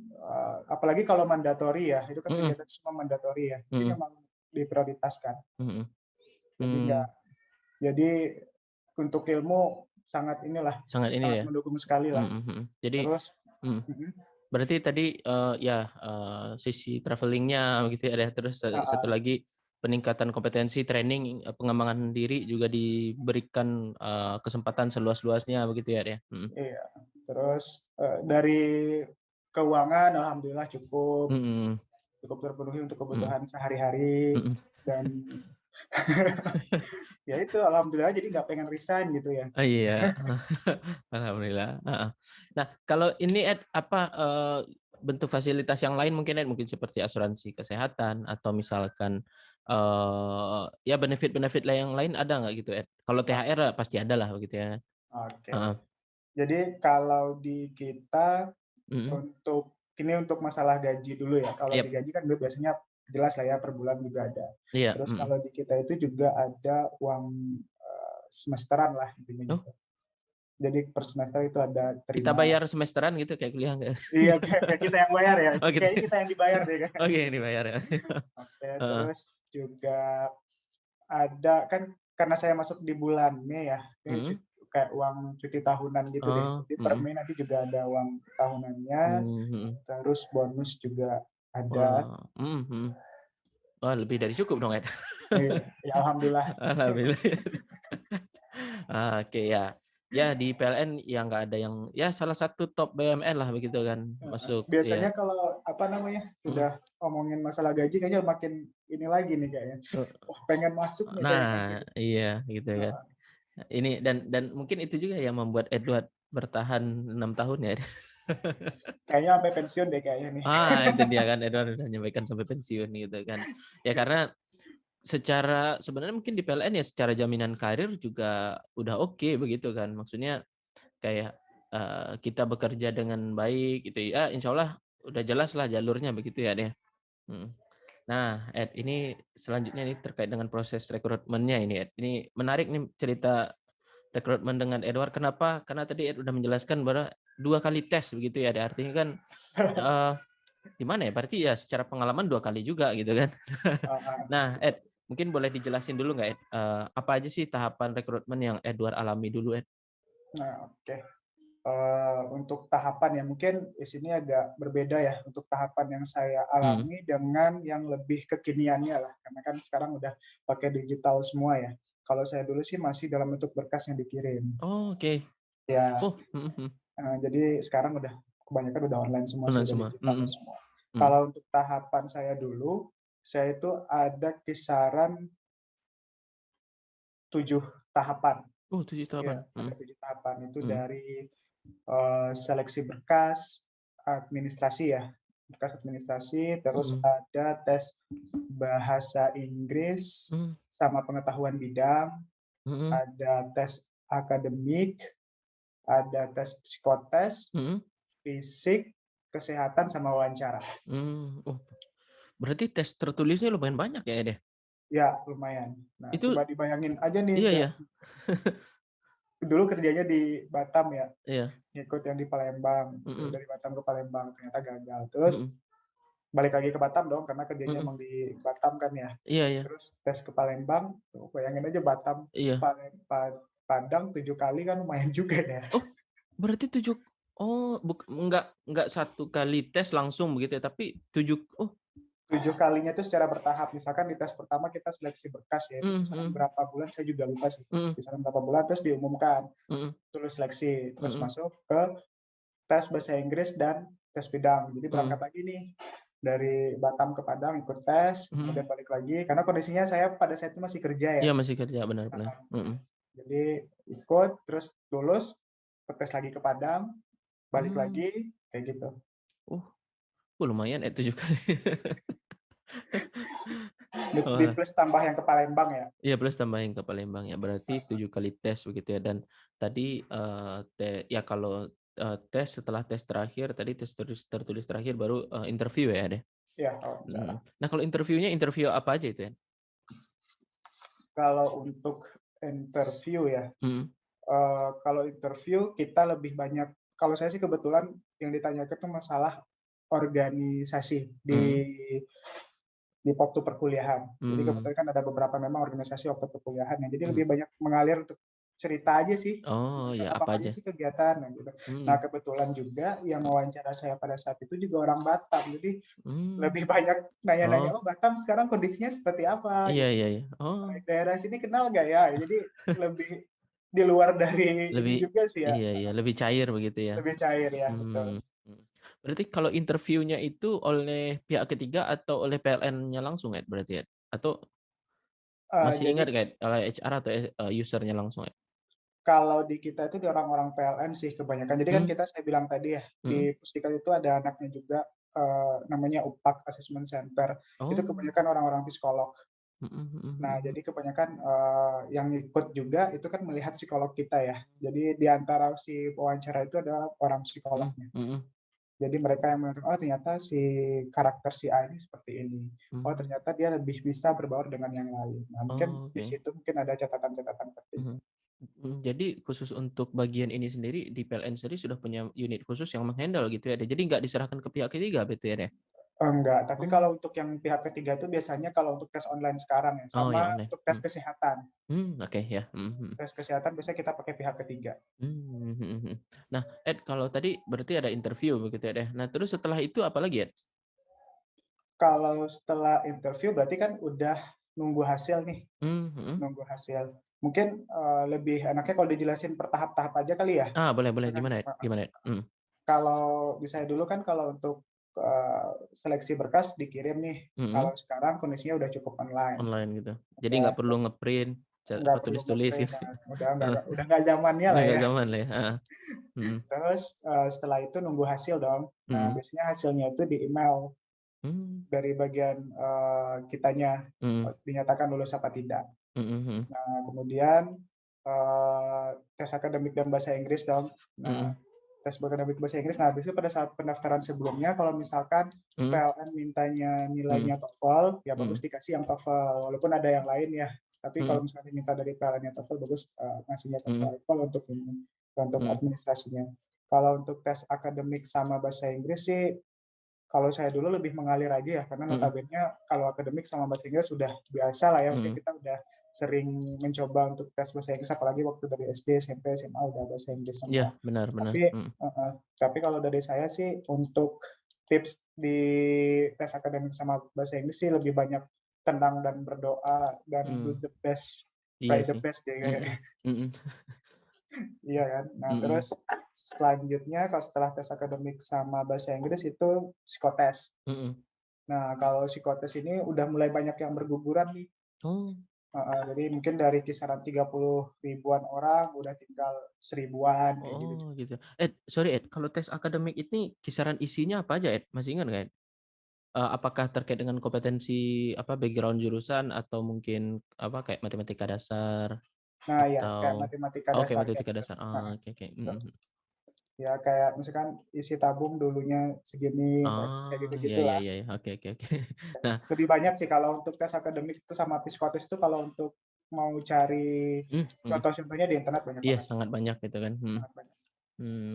[SPEAKER 2] apalagi kalau mandatori ya, itu kan
[SPEAKER 1] Mhm.
[SPEAKER 2] kegiatan semua mandatori ya, jadi
[SPEAKER 1] Mhm.
[SPEAKER 2] memang diprioritaskan.
[SPEAKER 1] Mhm.
[SPEAKER 2] Jadi nggak
[SPEAKER 1] Mmm,
[SPEAKER 2] jadi untuk ilmu sangat inilah,
[SPEAKER 1] sangat ini
[SPEAKER 2] sangat
[SPEAKER 1] ya?
[SPEAKER 2] mendukung sekali lah.
[SPEAKER 1] Mhm. Jadi
[SPEAKER 2] Terus
[SPEAKER 1] mhm,
[SPEAKER 2] mhm,
[SPEAKER 1] berarti tadi, sisi travelling-nya begitu ya, terus satu
[SPEAKER 2] heeh,
[SPEAKER 1] lagi peningkatan kompetensi, training, pengembangan diri juga diberikan, kesempatan seluas-luasnya begitu ya, Mhm.
[SPEAKER 2] iya. Terus, dari keuangan alhamdulillah cukup,
[SPEAKER 1] Mhm.
[SPEAKER 2] cukup terpenuhi untuk
[SPEAKER 1] Mhm.
[SPEAKER 2] kebutuhan sehari-hari
[SPEAKER 1] Mhm.
[SPEAKER 2] dan ya itu alhamdulillah jadi nggak pengen resign gitu ya.
[SPEAKER 1] Oh iya, alhamdulillah, heeh. Nah, kalau ini apa, bentuk fasilitas yang lain mungkin mungkin seperti asuransi kesehatan atau misalkan, ya benefit-benefit yang lain ada nggak gitu, Kalau THR pasti ada lah begitu ya,
[SPEAKER 2] Oke.
[SPEAKER 1] heeh,
[SPEAKER 2] Jadi kalau di kita
[SPEAKER 1] mhm,
[SPEAKER 2] untuk masalah gaji dulu ya, kalau di
[SPEAKER 1] iyap,
[SPEAKER 2] gaji kan biasanya jelas lah ya per bulan juga ada.
[SPEAKER 1] iya,
[SPEAKER 2] Terus
[SPEAKER 1] mhm.
[SPEAKER 2] kalau di kita itu juga ada uang, semesteran lah intinya
[SPEAKER 1] Oh,
[SPEAKER 2] gitu. Jadi per semester itu ada
[SPEAKER 1] kita
[SPEAKER 2] terima
[SPEAKER 1] bayar semesteran gitu kayak kuliah nggak?
[SPEAKER 2] iya kayak kita yang bayar ya,
[SPEAKER 1] Oh gitu,
[SPEAKER 2] kayaknya kita yang dibayar deh kayaknya.
[SPEAKER 1] oke dibayar ya,
[SPEAKER 2] Oke,
[SPEAKER 1] heeh,
[SPEAKER 2] terus juga ada kan karena saya masuk di bulan Mei ya, kayak
[SPEAKER 1] mhm,
[SPEAKER 2] kayak uang cuti tahunan gitu deh.
[SPEAKER 1] oh,
[SPEAKER 2] Jadi per
[SPEAKER 1] mhm,
[SPEAKER 2] Mei nanti juga ada uang tahunannya,
[SPEAKER 1] mhm.
[SPEAKER 2] terus bonus juga ada.
[SPEAKER 1] Wah, mhm. Wah, lebih dari cukup dong,
[SPEAKER 2] Ya alhamdulillah.
[SPEAKER 1] Alhamdulillah. Oke, ya. Ya di PLN ya nggak ada yang ya salah satu top BUMN lah begitu kan,
[SPEAKER 2] Heeh.
[SPEAKER 1] masuk
[SPEAKER 2] Biasanya
[SPEAKER 1] ya,
[SPEAKER 2] kalau, apa namanya,
[SPEAKER 1] mhm,
[SPEAKER 2] udah ngomongin masalah gaji kayaknya makin ini lagi nih kayaknya,
[SPEAKER 1] eee,
[SPEAKER 2] wah pengen masuk nih, pengen
[SPEAKER 1] nah
[SPEAKER 2] masuk.
[SPEAKER 1] iya gitu kan.
[SPEAKER 2] Heeh.
[SPEAKER 1] Ini dan mungkin itu juga yang membuat Edward bertahan 6 tahun ya.
[SPEAKER 2] Kayaknya sampai pensiun deh kayaknya nih.
[SPEAKER 1] Itu dia kan Edward udah nyampaikan sampai pensiun gitu kan. Ya karena secara sebenarnya mungkin di PLN ya secara jaminan karir juga udah oke begitu kan. Maksudnya kayak, kita bekerja dengan baik gitu ya, insya Allah udah jelas lah jalurnya begitu ya, deh. Mhm. Nah, ini selanjutnya nih terkait dengan proses rekrutmennya ini, Ini menarik nih cerita rekrutmen dengan Edward, kenapa? Karena tadi udah menjelaskan bahwa 2 kali tes begitu ya, artinya kan, eee, gimana ya, berarti ya secara pengalaman 2 kali juga gitu kan.
[SPEAKER 2] Heeh,
[SPEAKER 1] Nah,
[SPEAKER 2] betul.
[SPEAKER 1] mungkin boleh dijelasin dulu nggak, apa aja sih tahapan rekrutmen yang Edward alami dulu,
[SPEAKER 2] Nah, oke. Untuk tahapan ya mungkin di sini agak berbeda ya untuk tahapan yang saya
[SPEAKER 1] Mhm.
[SPEAKER 2] alami dengan yang lebih kekiniannya lah, karena kan sekarang udah pakai digital semua ya. Kalau saya dulu sih masih dalam bentuk berkas yang dikirim.
[SPEAKER 1] Oh, oke.
[SPEAKER 2] Ya,
[SPEAKER 1] Oh, mhm.
[SPEAKER 2] jadi sekarang udah kebanyakan udah online semua sih,
[SPEAKER 1] Online
[SPEAKER 2] udah
[SPEAKER 1] semua?
[SPEAKER 2] digital
[SPEAKER 1] Mhm.
[SPEAKER 2] semua.
[SPEAKER 1] Mhm.
[SPEAKER 2] Kalau untuk tahapan saya dulu, saya itu ada kisaran 7 tahapan.
[SPEAKER 1] Oh, 7
[SPEAKER 2] Ya,
[SPEAKER 1] tahapan?
[SPEAKER 2] ada
[SPEAKER 1] Mhm.
[SPEAKER 2] 7 tahapan. Itu
[SPEAKER 1] Mhm.
[SPEAKER 2] dari, seleksi berkas, administrasi ya, berkas administrasi, terus
[SPEAKER 1] Mhm.
[SPEAKER 2] ada tes bahasa Inggris
[SPEAKER 1] Mmm.
[SPEAKER 2] sama pengetahuan bidang,
[SPEAKER 1] Mhm.
[SPEAKER 2] ada tes akademik, ada tes psikotes,
[SPEAKER 1] Mhm.
[SPEAKER 2] fisik, kesehatan, sama wawancara.
[SPEAKER 1] Oh, berarti tes tertulisnya lumayan banyak ya, deh.
[SPEAKER 2] Ya, lumayan. Nah,
[SPEAKER 1] Itu
[SPEAKER 2] coba dibayangin aja nih,
[SPEAKER 1] iya ya?
[SPEAKER 2] dulu kerjanya di Batam ya,
[SPEAKER 1] Iya.
[SPEAKER 2] ngikut yang di Palembang,
[SPEAKER 1] Mhm.
[SPEAKER 2] dari Batam ke Palembang, ternyata gagal. Terus
[SPEAKER 1] Mhm.
[SPEAKER 2] balik lagi ke Batam dong, karena kerjanya
[SPEAKER 1] Mhm.
[SPEAKER 2] emang di Batam kan ya.
[SPEAKER 1] Iya iya.
[SPEAKER 2] Terus tes ke Palembang, tuh bayangin aja Batam,
[SPEAKER 1] Iya.
[SPEAKER 2] Padang 7 kali kan lumayan juga ya.
[SPEAKER 1] Oh, berarti 7 oh, enggak satu kali tes langsung begitu ya, tapi 7 oh,
[SPEAKER 2] 7 kalinya itu secara bertahap. Misalkan di tes pertama kita seleksi berkas ya, itu
[SPEAKER 1] mhm
[SPEAKER 2] kisaran
[SPEAKER 1] mhm.
[SPEAKER 2] berapa bulan saya juga lupa sih.
[SPEAKER 1] Mhm.
[SPEAKER 2] Kisaran berapa bulan, terus diumumkan,
[SPEAKER 1] Mhm.
[SPEAKER 2] terus seleksi, terus
[SPEAKER 1] Mhm.
[SPEAKER 2] masuk ke tes bahasa Inggris dan tes bidang. Jadi berangkat
[SPEAKER 1] Mhm.
[SPEAKER 2] lagi nih, dari Batam ke Padang ikut tes,
[SPEAKER 1] Mhm.
[SPEAKER 2] kemudian balik lagi, karena kondisinya saya pada saat itu masih kerja ya.
[SPEAKER 1] Iya masih kerja, benar benar. Mhm.
[SPEAKER 2] Jadi ikut, terus lulus, tes lagi ke Padang, balik
[SPEAKER 1] Mmm.
[SPEAKER 2] lagi, kayak gitu.
[SPEAKER 1] Oh, lumayan 7 kali.
[SPEAKER 2] Di
[SPEAKER 1] Wah.
[SPEAKER 2] plus tambah yang ke Palembang ya.
[SPEAKER 1] Iya plus tambahin ke Palembang ya, berarti 7 kali tes begitu ya dan tadi, ya kalau, tes setelah tes terakhir tadi tes tertulis terakhir baru, interview ya deh?
[SPEAKER 2] Iya,
[SPEAKER 1] Mhm.
[SPEAKER 2] wawancara.
[SPEAKER 1] Nah kalau interviewnya interview apa aja itu ya?
[SPEAKER 2] Kalau untuk interview ya,
[SPEAKER 1] Mhm.
[SPEAKER 2] Kalau interview kita lebih banyak kalau saya sih kebetulan yang ditanyakan tuh masalah organisasi
[SPEAKER 1] Mhm,
[SPEAKER 2] di waktu perkuliahan. Jadi
[SPEAKER 1] mmm.
[SPEAKER 2] kebetulan kan ada beberapa memang organisasi waktu perkuliahan ya, jadi
[SPEAKER 1] Mhm.
[SPEAKER 2] lebih banyak mengalir untuk cerita aja sih,
[SPEAKER 1] Oh, ya apa
[SPEAKER 2] apa aja
[SPEAKER 1] aja?
[SPEAKER 2] sih kegiatan, nah gitu. Nah
[SPEAKER 1] Mhm,
[SPEAKER 2] kebetulan juga yang
[SPEAKER 1] mhm,
[SPEAKER 2] wawancara saya pada saat itu juga orang Batam, jadi
[SPEAKER 1] mmm.
[SPEAKER 2] lebih banyak nanya-nanya,
[SPEAKER 1] Oh,
[SPEAKER 2] "Oh Batam sekarang kondisinya seperti apa?"
[SPEAKER 1] iya
[SPEAKER 2] Gitu.
[SPEAKER 1] iya iya. Oh,
[SPEAKER 2] "Daerah sini kenal nggak ya?" Jadi lebih di luar dari ini
[SPEAKER 1] lebih
[SPEAKER 2] juga sih ya,
[SPEAKER 1] iya iya, lebih cair begitu ya?
[SPEAKER 2] lebih cair ya, betul.
[SPEAKER 1] Mhm, mhm. Berarti kalau interviewnya itu oleh pihak ketiga atau oleh PLN-nya langsung, Ed, berarti, Ed? Atau masih
[SPEAKER 2] Jadi
[SPEAKER 1] ingat nggak, Ed, oleh HR atau, user-nya langsung, Ed?
[SPEAKER 2] kalau di kita itu di orang-orang PLN sih kebanyakan. Jadi kan
[SPEAKER 1] Mmm,
[SPEAKER 2] kita saya bilang tadi ya,
[SPEAKER 1] mhm.
[SPEAKER 2] di Puspika itu ada anaknya juga, namanya UPAK Assessment Center. Itu
[SPEAKER 1] Oh,
[SPEAKER 2] kebanyakan orang-orang psikolog.
[SPEAKER 1] mhm mhm
[SPEAKER 2] Nah,
[SPEAKER 1] mhm
[SPEAKER 2] jadi kebanyakan, yang ikut juga itu kan melihat psikolog kita ya. Jadi di antara si pewawancara itu adalah orang
[SPEAKER 1] mhm
[SPEAKER 2] psikolognya.
[SPEAKER 1] mhm
[SPEAKER 2] Jadi mereka yang menentukan, "Oh ternyata si karakter si A ini seperti ini. Oh
[SPEAKER 1] mhm.
[SPEAKER 2] ternyata dia lebih bisa berbaur dengan yang lain." Nah mungkin di
[SPEAKER 1] Oke.
[SPEAKER 2] situ mungkin ada catatan-catatan penting.
[SPEAKER 1] Mhm. Mhm, jadi khusus untuk bagian ini sendiri di PLN sendiri sudah punya unit khusus yang meng-handle gitu ya, jadi nggak diserahkan ke pihak ketiga berarti ya, Dek?
[SPEAKER 2] Enggak, tapi
[SPEAKER 1] Oh,
[SPEAKER 2] kalau untuk yang pihak ketiga itu biasanya kalau untuk tes online sekarang ya,
[SPEAKER 1] oh
[SPEAKER 2] sama
[SPEAKER 1] ya online,
[SPEAKER 2] untuk tes
[SPEAKER 1] mhm,
[SPEAKER 2] kesehatan.
[SPEAKER 1] oke ya, mhm mhm,
[SPEAKER 2] Tes kesehatan biasanya kita pakai pihak ketiga.
[SPEAKER 1] mhm mhm. Nah, Ed, kalau tadi berarti ada interview begitu ya, Deh. Nah, terus setelah itu apa lagi, Ed?
[SPEAKER 2] Kalau setelah interview berarti kan udah nunggu hasil nih,
[SPEAKER 1] Mhm.
[SPEAKER 2] nunggu hasil. Mungkin, lebih enaknya kalau dijelasin per tahap-tahap aja kali ya?
[SPEAKER 1] Ah, boleh boleh,
[SPEAKER 2] Misalkan
[SPEAKER 1] gimana, Ed? Gimana, Ed? Mhm,
[SPEAKER 2] kalau di saya dulu kan kalau untuk, seleksi berkas dikirim nih,
[SPEAKER 1] mhm,
[SPEAKER 2] kalau sekarang kondisinya udah cukup online.
[SPEAKER 1] online gitu. Jadi
[SPEAKER 2] Udah
[SPEAKER 1] nggak perlu nge-print,
[SPEAKER 2] nggak
[SPEAKER 1] apa,
[SPEAKER 2] perlu
[SPEAKER 1] tulis-tulis
[SPEAKER 2] nge-print,
[SPEAKER 1] gitu? Heeh,
[SPEAKER 2] udah nggak zamannya
[SPEAKER 1] udah
[SPEAKER 2] lah
[SPEAKER 1] nggak
[SPEAKER 2] ya.
[SPEAKER 1] zaman lah ya, heeh, mhm,
[SPEAKER 2] Terus, setelah itu nunggu hasil dong. Nah,
[SPEAKER 1] mhm,
[SPEAKER 2] biasanya hasilnya itu di-email
[SPEAKER 1] mmm,
[SPEAKER 2] dari bagian, kitanya,
[SPEAKER 1] mhm,
[SPEAKER 2] dinyatakan lulus apa tidak.
[SPEAKER 1] mhm mhm,
[SPEAKER 2] Nah, kemudian, tes akademik dan bahasa Inggris dong. Nah,
[SPEAKER 1] mhm,
[SPEAKER 2] tes akademik bahasa Inggris, nah biasanya pada saat pendaftaran sebelumnya kalau misalkan
[SPEAKER 1] mhm,
[SPEAKER 2] PLN mintanya
[SPEAKER 1] mhm,
[SPEAKER 2] nilainya TOEFL, ya bagus
[SPEAKER 1] mhm,
[SPEAKER 2] dikasih yang TOEFL, walaupun ada yang lain ya. Tapi kalau
[SPEAKER 1] mhm,
[SPEAKER 2] misalnya minta dari PLN-nya TOEFL, bagus, ngasihnya
[SPEAKER 1] mhm,
[SPEAKER 2] TOEFL untuk ini, untuk
[SPEAKER 1] mhm,
[SPEAKER 2] administrasinya. Kalau untuk tes akademik sama bahasa Inggris sih kalau saya dulu lebih mengalir aja ya, karena
[SPEAKER 1] mhm,
[SPEAKER 2] notabene kalau akademik sama bahasa Inggris sudah biasa lah ya, maksudnya
[SPEAKER 1] mhm.
[SPEAKER 2] kita udah sering mencoba untuk tes bahasa Inggris, apalagi waktu dari SD, SMP, SMA udah bahasa Inggris
[SPEAKER 1] Iya,
[SPEAKER 2] semua.
[SPEAKER 1] benar benar,
[SPEAKER 2] Tapi
[SPEAKER 1] mhm,
[SPEAKER 2] heeh, tapi kalau dari saya sih untuk tips di tes akademik sama bahasa Inggris sih lebih banyak tenang dan berdoa dan do
[SPEAKER 1] mmm,
[SPEAKER 2] the best,
[SPEAKER 1] iya
[SPEAKER 2] try the
[SPEAKER 1] sih,
[SPEAKER 2] best deh
[SPEAKER 1] mhm,
[SPEAKER 2] kayaknya.
[SPEAKER 1] mhm,
[SPEAKER 2] Iya kan. Nah terus
[SPEAKER 1] mhm,
[SPEAKER 2] selanjutnya kalau setelah tes akademik sama bahasa Inggris itu psikotes.
[SPEAKER 1] mhm.
[SPEAKER 2] Nah, kalau psikotes ini udah mulai banyak yang berguguran nih,
[SPEAKER 1] Oh
[SPEAKER 2] heeh, jadi mungkin dari kisaran 30 ribuan orang udah tinggal seribuan kayak gitu
[SPEAKER 1] oh
[SPEAKER 2] sih.
[SPEAKER 1] gitu. Sorry, Ed, kalau tes akademik ini kisaran isinya apa aja, Ed? Masih ingat nggak, Ed? Apakah terkait dengan kompetensi, apa, background jurusan atau mungkin, apa, kayak matematika dasar
[SPEAKER 2] Nah ya, kayak
[SPEAKER 1] atau
[SPEAKER 2] matematika
[SPEAKER 1] oke,
[SPEAKER 2] dasar kayak
[SPEAKER 1] matematika
[SPEAKER 2] gitu.
[SPEAKER 1] dasar,
[SPEAKER 2] Heeh,
[SPEAKER 1] oke oke, mhm
[SPEAKER 2] betul.
[SPEAKER 1] mhm.
[SPEAKER 2] Ya kayak misalkan isi tabung dulunya segini, kayak kayak
[SPEAKER 1] Oh, iya iya
[SPEAKER 2] gitu-gitulah.
[SPEAKER 1] iya iya, oke oke oke. Nah,
[SPEAKER 2] Lebih banyak sih kalau untuk tes akademik itu sama psikotes itu kalau untuk mau cari
[SPEAKER 1] mhm,
[SPEAKER 2] contoh-contohnya di internet banyak
[SPEAKER 1] iya
[SPEAKER 2] banget,
[SPEAKER 1] sangat banyak gitu kan, mhm.
[SPEAKER 2] sangat banyak.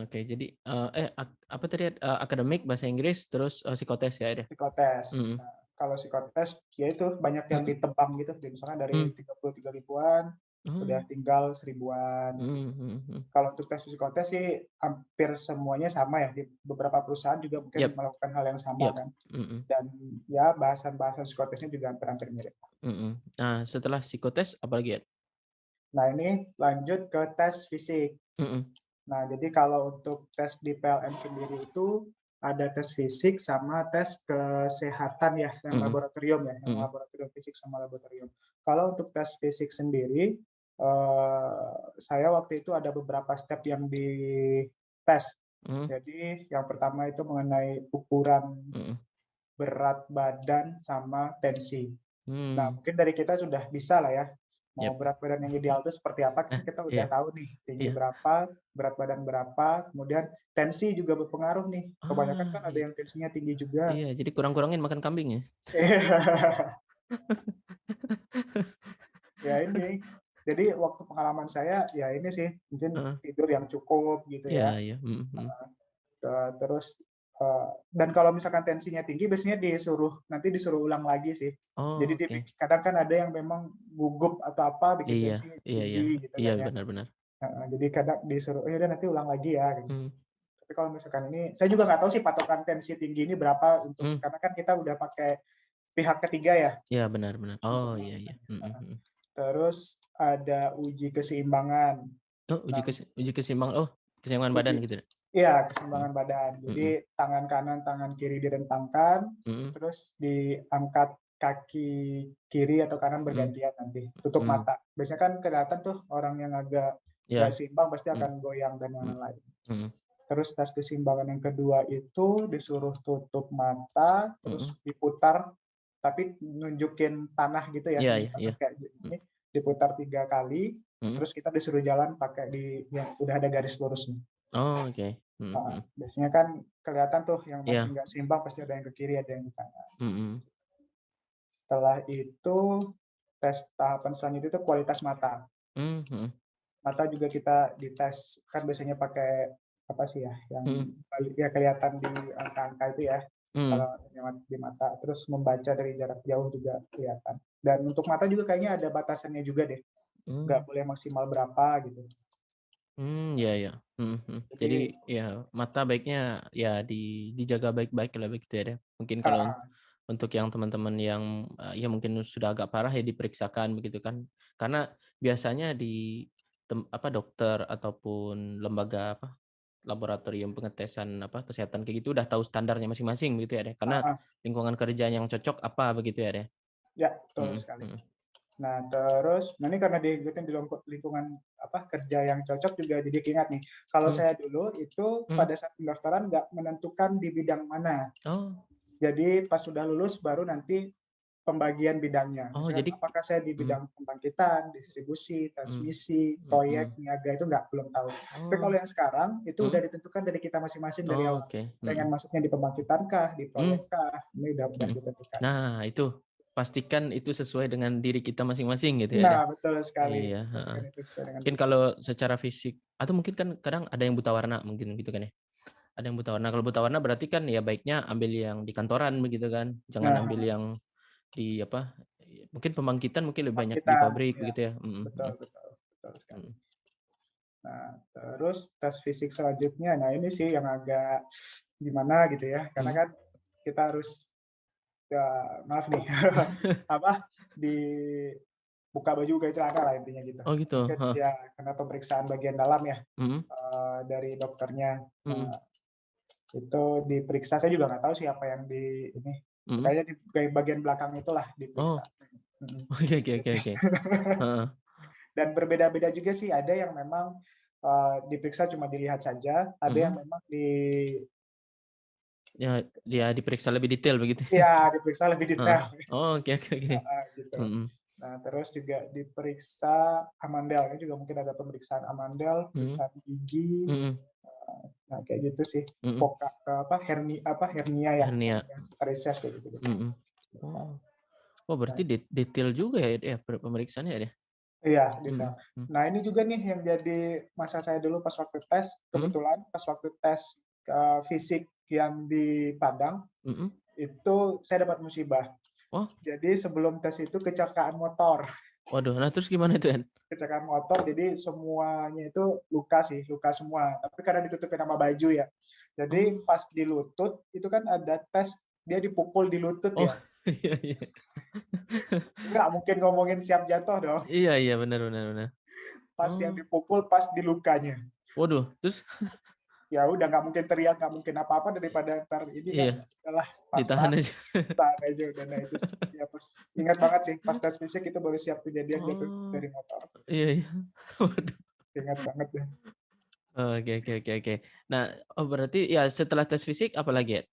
[SPEAKER 1] Oke, jadi, apa tadi, Ed, akademik, bahasa Inggris, terus, psikotes ya, Ed, ya?
[SPEAKER 2] Psikotes.
[SPEAKER 1] Mhm,
[SPEAKER 2] Nah, kalau psikotes, ya itu banyak yang
[SPEAKER 1] mhm,
[SPEAKER 2] ditebang gitu, jadi misalnya dari
[SPEAKER 1] mmm,
[SPEAKER 2] 33 ribuan, udah
[SPEAKER 1] oh,
[SPEAKER 2] tinggal seribuan gitu.
[SPEAKER 1] mhm mhm mhm.
[SPEAKER 2] Kalau untuk tes psikotes sih hampir semuanya sama ya, di beberapa perusahaan juga mungkin
[SPEAKER 1] Yap
[SPEAKER 2] melakukan hal yang sama
[SPEAKER 1] yap,
[SPEAKER 2] kan,
[SPEAKER 1] mhm
[SPEAKER 2] dan ya bahasan-bahasan psikotesnya juga hampir-hampir mirip.
[SPEAKER 1] mhm. Nah, setelah psikotes apalagi, Ed?
[SPEAKER 2] Nah, ini lanjut ke tes fisik.
[SPEAKER 1] Mhm
[SPEAKER 2] Nah, jadi kalau untuk tes di PLN sendiri itu ada tes fisik sama tes kesehatan ya, yang
[SPEAKER 1] mhm
[SPEAKER 2] laboratorium ya, yang
[SPEAKER 1] mhm
[SPEAKER 2] laboratorium fisik sama laboratorium. Kalau untuk tes fisik sendiri, saya waktu itu ada beberapa step yang dites.
[SPEAKER 1] mhm
[SPEAKER 2] Jadi yang pertama itu mengenai ukuran
[SPEAKER 1] mhm,
[SPEAKER 2] berat badan sama tensi. Nah,
[SPEAKER 1] mmm,
[SPEAKER 2] mungkin dari kita sudah bisa lah ya, mau
[SPEAKER 1] yap.
[SPEAKER 2] berat badan yang ideal itu seperti apa, kan kita udah
[SPEAKER 1] Iya
[SPEAKER 2] tahu nih, tinggi
[SPEAKER 1] iya.
[SPEAKER 2] berapa, berat badan berapa, kemudian tensi juga berpengaruh nih. Kebanyakan kan ada
[SPEAKER 1] Iya
[SPEAKER 2] yang tensinya tinggi juga.
[SPEAKER 1] iya, jadi kurang-kurangin makan kambing ya?
[SPEAKER 2] Iya, ya ini. Jadi waktu pengalaman saya ya ini sih, mungkin
[SPEAKER 1] Heeh.
[SPEAKER 2] tidur yang cukup gitu
[SPEAKER 1] Iya
[SPEAKER 2] ya,
[SPEAKER 1] iya. Mhm mhm.
[SPEAKER 2] terus, dan kalau misalkan tensinya tinggi biasanya disuruh ulang lagi sih. Jadi
[SPEAKER 1] Oh, oke.
[SPEAKER 2] kadang kan ada yang memang gugup atau apa bikin
[SPEAKER 1] Iya
[SPEAKER 2] tensi
[SPEAKER 1] iya iya.
[SPEAKER 2] tinggi gitu
[SPEAKER 1] Iya,
[SPEAKER 2] kan ya.
[SPEAKER 1] benar benar.
[SPEAKER 2] Heeh, jadi kadang disuruh, "Oh ya udah nanti ulang lagi ya," gitu.
[SPEAKER 1] Mmm,
[SPEAKER 2] Tapi kalau misalkan ini saya juga nggak tahu sih patokan tensi tinggi ini berapa
[SPEAKER 1] mmm.
[SPEAKER 2] karena kan kita udah pakai pihak ketiga ya.
[SPEAKER 1] Iya, benar benar. Oh,
[SPEAKER 2] Untuk
[SPEAKER 1] iya iya.
[SPEAKER 2] melakukannya,
[SPEAKER 1] Mhm
[SPEAKER 2] heeh.
[SPEAKER 1] mhm.
[SPEAKER 2] Terus ada uji keseimbangan.
[SPEAKER 1] Oh,
[SPEAKER 2] Nah,
[SPEAKER 1] uji keseimbangan, oh, keseimbangan badan
[SPEAKER 2] uji
[SPEAKER 1] gitu ya?
[SPEAKER 2] iya,
[SPEAKER 1] Mhm
[SPEAKER 2] keseimbangan badan.
[SPEAKER 1] mhm
[SPEAKER 2] Jadi tangan kanan, tangan kiri direntangkan,
[SPEAKER 1] mhm
[SPEAKER 2] terus diangkat kaki kiri atau kanan
[SPEAKER 1] mhm
[SPEAKER 2] bergantian nanti, tutup
[SPEAKER 1] mhm.
[SPEAKER 2] mata. Biasanya kan kelihatan tuh orang yang agak nggak
[SPEAKER 1] Iya.
[SPEAKER 2] seimbang pasti
[SPEAKER 1] Mhm
[SPEAKER 2] akan goyang dan
[SPEAKER 1] mhm
[SPEAKER 2] lain-lain.
[SPEAKER 1] mhm
[SPEAKER 2] Terus tes keseimbangan yang kedua itu disuruh tutup mata, terus
[SPEAKER 1] mhm.
[SPEAKER 2] diputar, tapi nunjukin tanah gitu ya,
[SPEAKER 1] Iya
[SPEAKER 2] nunjuk
[SPEAKER 1] iya iya.
[SPEAKER 2] tanah kayak
[SPEAKER 1] Mhm
[SPEAKER 2] gini, diputar 3 kali,
[SPEAKER 1] mhm.
[SPEAKER 2] terus kita disuruh jalan pakai yang udah ada garis lurusnya.
[SPEAKER 1] Oh, oke. Mhm
[SPEAKER 2] Heeh,
[SPEAKER 1] mhm.
[SPEAKER 2] biasanya kan kelihatan tuh yang masih
[SPEAKER 1] Iya.
[SPEAKER 2] nggak seimbang pasti ada yang ke kiri, ada yang ke kanan.
[SPEAKER 1] Mhm.
[SPEAKER 2] Setelah itu, tes tahapan selanjutnya itu kualitas mata.
[SPEAKER 1] Mmm, mhm
[SPEAKER 2] Mata juga kita dites, kan biasanya pakai apa sih ya, yang
[SPEAKER 1] mhm
[SPEAKER 2] ya kelihatan di angka-angka itu ya,
[SPEAKER 1] mhm.
[SPEAKER 2] kalau lewat di mata, terus membaca dari jarak jauh juga kelihatan. Dan untuk mata juga kayaknya ada batasannya juga deh, nggak
[SPEAKER 1] Mmm.
[SPEAKER 2] boleh maksimal berapa gitu.
[SPEAKER 1] Iya iya. Mhm mhm. Jadi
[SPEAKER 2] Jadi
[SPEAKER 1] ya mata baiknya ya dijaga baik-baik lah begitu ya deh. Mungkin kalau
[SPEAKER 2] heeh,
[SPEAKER 1] untuk yang teman-teman yang, ya mungkin sudah agak parah ya diperiksakan begitu kan. Karena biasanya di dokter ataupun lembaga laboratorium pengetesan kesehatan kayak gitu udah tahu standarnya masing-masing begitu ya deh. Karena
[SPEAKER 2] heeh,
[SPEAKER 1] lingkungan kerja yang cocok apa begitu ya deh.
[SPEAKER 2] ya betul
[SPEAKER 1] Mhm
[SPEAKER 2] sekali.
[SPEAKER 1] mhm
[SPEAKER 2] Nah ini karena di lingkungan apa, kerja yang cocok juga jadi keingat nih, kalau
[SPEAKER 1] mhm
[SPEAKER 2] saya dulu itu
[SPEAKER 1] mhm.
[SPEAKER 2] pada saat pendaftaran nggak menentukan di bidang mana.
[SPEAKER 1] Oh
[SPEAKER 2] Jadi pas sudah lulus baru nanti pembagian bidangnya.
[SPEAKER 1] oh
[SPEAKER 2] Misalkan
[SPEAKER 1] jadi
[SPEAKER 2] apakah saya di
[SPEAKER 1] mhm
[SPEAKER 2] bidang pembangkitan, distribusi,
[SPEAKER 1] mhm
[SPEAKER 2] transmisi,
[SPEAKER 1] mhm
[SPEAKER 2] proyek,
[SPEAKER 1] mhm.
[SPEAKER 2] niaga itu nggak, belum tahu. Tapi kalau
[SPEAKER 1] Oh,
[SPEAKER 2] yang sekarang itu udah
[SPEAKER 1] mhm.
[SPEAKER 2] ditentukan dari kita masing-masing dari
[SPEAKER 1] Oh,
[SPEAKER 2] awal.
[SPEAKER 1] oke,
[SPEAKER 2] Pengen
[SPEAKER 1] mhm
[SPEAKER 2] masuknya di pembangkitan kah, di
[SPEAKER 1] mmm,
[SPEAKER 2] proyek kah, ini udah
[SPEAKER 1] mhm.
[SPEAKER 2] ditentukan.
[SPEAKER 1] Nah, itu, pastikan itu sesuai dengan diri kita masing-masing gitu ya
[SPEAKER 2] Nah
[SPEAKER 1] deh.
[SPEAKER 2] betul sekali,
[SPEAKER 1] Iya, heeh.
[SPEAKER 2] pastikan itu sesuai dengan
[SPEAKER 1] Mungkin
[SPEAKER 2] diri kita.
[SPEAKER 1] kalau secara fisik atau mungkin kan kadang ada yang buta warna mungkin gitu kan ya, ada yang buta warna. Kalau buta warna berarti kan ya baiknya ambil yang di kantoran begitu kan, jangan ambil
[SPEAKER 2] Nah,
[SPEAKER 1] yang di mungkin pembangkitan mungkin lebih banyak di
[SPEAKER 2] kebangkitan,
[SPEAKER 1] pabrik
[SPEAKER 2] ya,
[SPEAKER 1] begitu ya, mhm
[SPEAKER 2] betul
[SPEAKER 1] mhm
[SPEAKER 2] betul, betul sekali.
[SPEAKER 1] mhm
[SPEAKER 2] Nah, terus tes fisik selanjutnya, nah ini sih yang agak gimana gitu ya, karena
[SPEAKER 1] mhm.
[SPEAKER 2] kan kita harus, maaf nih, apa, dibuka baju, buka celana lah intinya gitu.
[SPEAKER 1] Oh gitu,
[SPEAKER 2] Mungkin
[SPEAKER 1] heeh,
[SPEAKER 2] ya karena pemeriksaan bagian dalam ya,
[SPEAKER 1] mhm
[SPEAKER 2] dari dokternya. Nah,
[SPEAKER 1] mhm
[SPEAKER 2] itu diperiksa, saya juga nggak tahu sih apa yang di ini,
[SPEAKER 1] mhm.
[SPEAKER 2] kayaknya di bagian belakang itulah
[SPEAKER 1] Oh,
[SPEAKER 2] diperiksa. Mhm.
[SPEAKER 1] oke oke oke oke, heeh.
[SPEAKER 2] Dan berbeda-beda juga sih, ada yang memang, diperiksa cuma dilihat saja, ada yang
[SPEAKER 1] Mhm.
[SPEAKER 2] memang
[SPEAKER 1] Ya dia diperiksa lebih detail begitu.
[SPEAKER 2] iya, diperiksa lebih
[SPEAKER 1] Heeh.
[SPEAKER 2] detail,
[SPEAKER 1] Oh, oke oke oke.
[SPEAKER 2] heeh, gitu.
[SPEAKER 1] Mhm
[SPEAKER 2] Nah, terus juga diperiksa amandel, ini juga mungkin ada pemeriksaan amandel,
[SPEAKER 1] mhm
[SPEAKER 2] pemeriksaan gigi,
[SPEAKER 1] mhm
[SPEAKER 2] nah kayak gitu sih.
[SPEAKER 1] mhm.
[SPEAKER 2] Hernia ya,
[SPEAKER 1] Hernia,
[SPEAKER 2] hernia varises kayak gitu-gitu.
[SPEAKER 1] mhm. Oh. Oh,
[SPEAKER 2] Nah
[SPEAKER 1] berarti detail juga ya ya pemeriksaannya ya?
[SPEAKER 2] iya,
[SPEAKER 1] Mhm
[SPEAKER 2] detail.
[SPEAKER 1] mhm
[SPEAKER 2] Nah ini juga nih yang jadi masa saya dulu pas waktu tes,
[SPEAKER 1] mhm
[SPEAKER 2] kebetulan pas waktu tes, fisik yang di Padang,
[SPEAKER 1] mhm.
[SPEAKER 2] itu saya dapat musibah.
[SPEAKER 1] Oh,
[SPEAKER 2] Jadi sebelum tes itu kecelakaan motor.
[SPEAKER 1] waduh, nah terus gimana itu, Yan?
[SPEAKER 2] Kecelakaan motor, jadi semuanya itu luka sih, luka semua, tapi karena ditutupin sama baju ya. Jadi
[SPEAKER 1] Oh
[SPEAKER 2] pas di lutut, itu kan ada tes, dia dipukul di lutut
[SPEAKER 1] oh,
[SPEAKER 2] ya.
[SPEAKER 1] iya iya.
[SPEAKER 2] Nggak mungkin ngomongin siap jatuh dong,
[SPEAKER 1] Iya iya, benar benar benar.
[SPEAKER 2] pas yang
[SPEAKER 1] Oh,
[SPEAKER 2] dipukul pas di lukanya.
[SPEAKER 1] waduh, terus
[SPEAKER 2] Ya udah nggak mungkin teriak, nggak mungkin apa-apa daripada entar ini kan,
[SPEAKER 1] iya,
[SPEAKER 2] udahlah
[SPEAKER 1] ditahan
[SPEAKER 2] pasrah,
[SPEAKER 1] aja.
[SPEAKER 2] tahan aja udah. Nah itu sih, ya pas ingat banget sih, pas tes fisik itu baru siap kejadian jatuh
[SPEAKER 1] Oh,
[SPEAKER 2] dari motor,
[SPEAKER 1] iya iya. Waduh.
[SPEAKER 2] ingat banget deh.
[SPEAKER 1] Oke oke oke oke. Nah, oh berarti ya setelah tes fisik apalagi ya?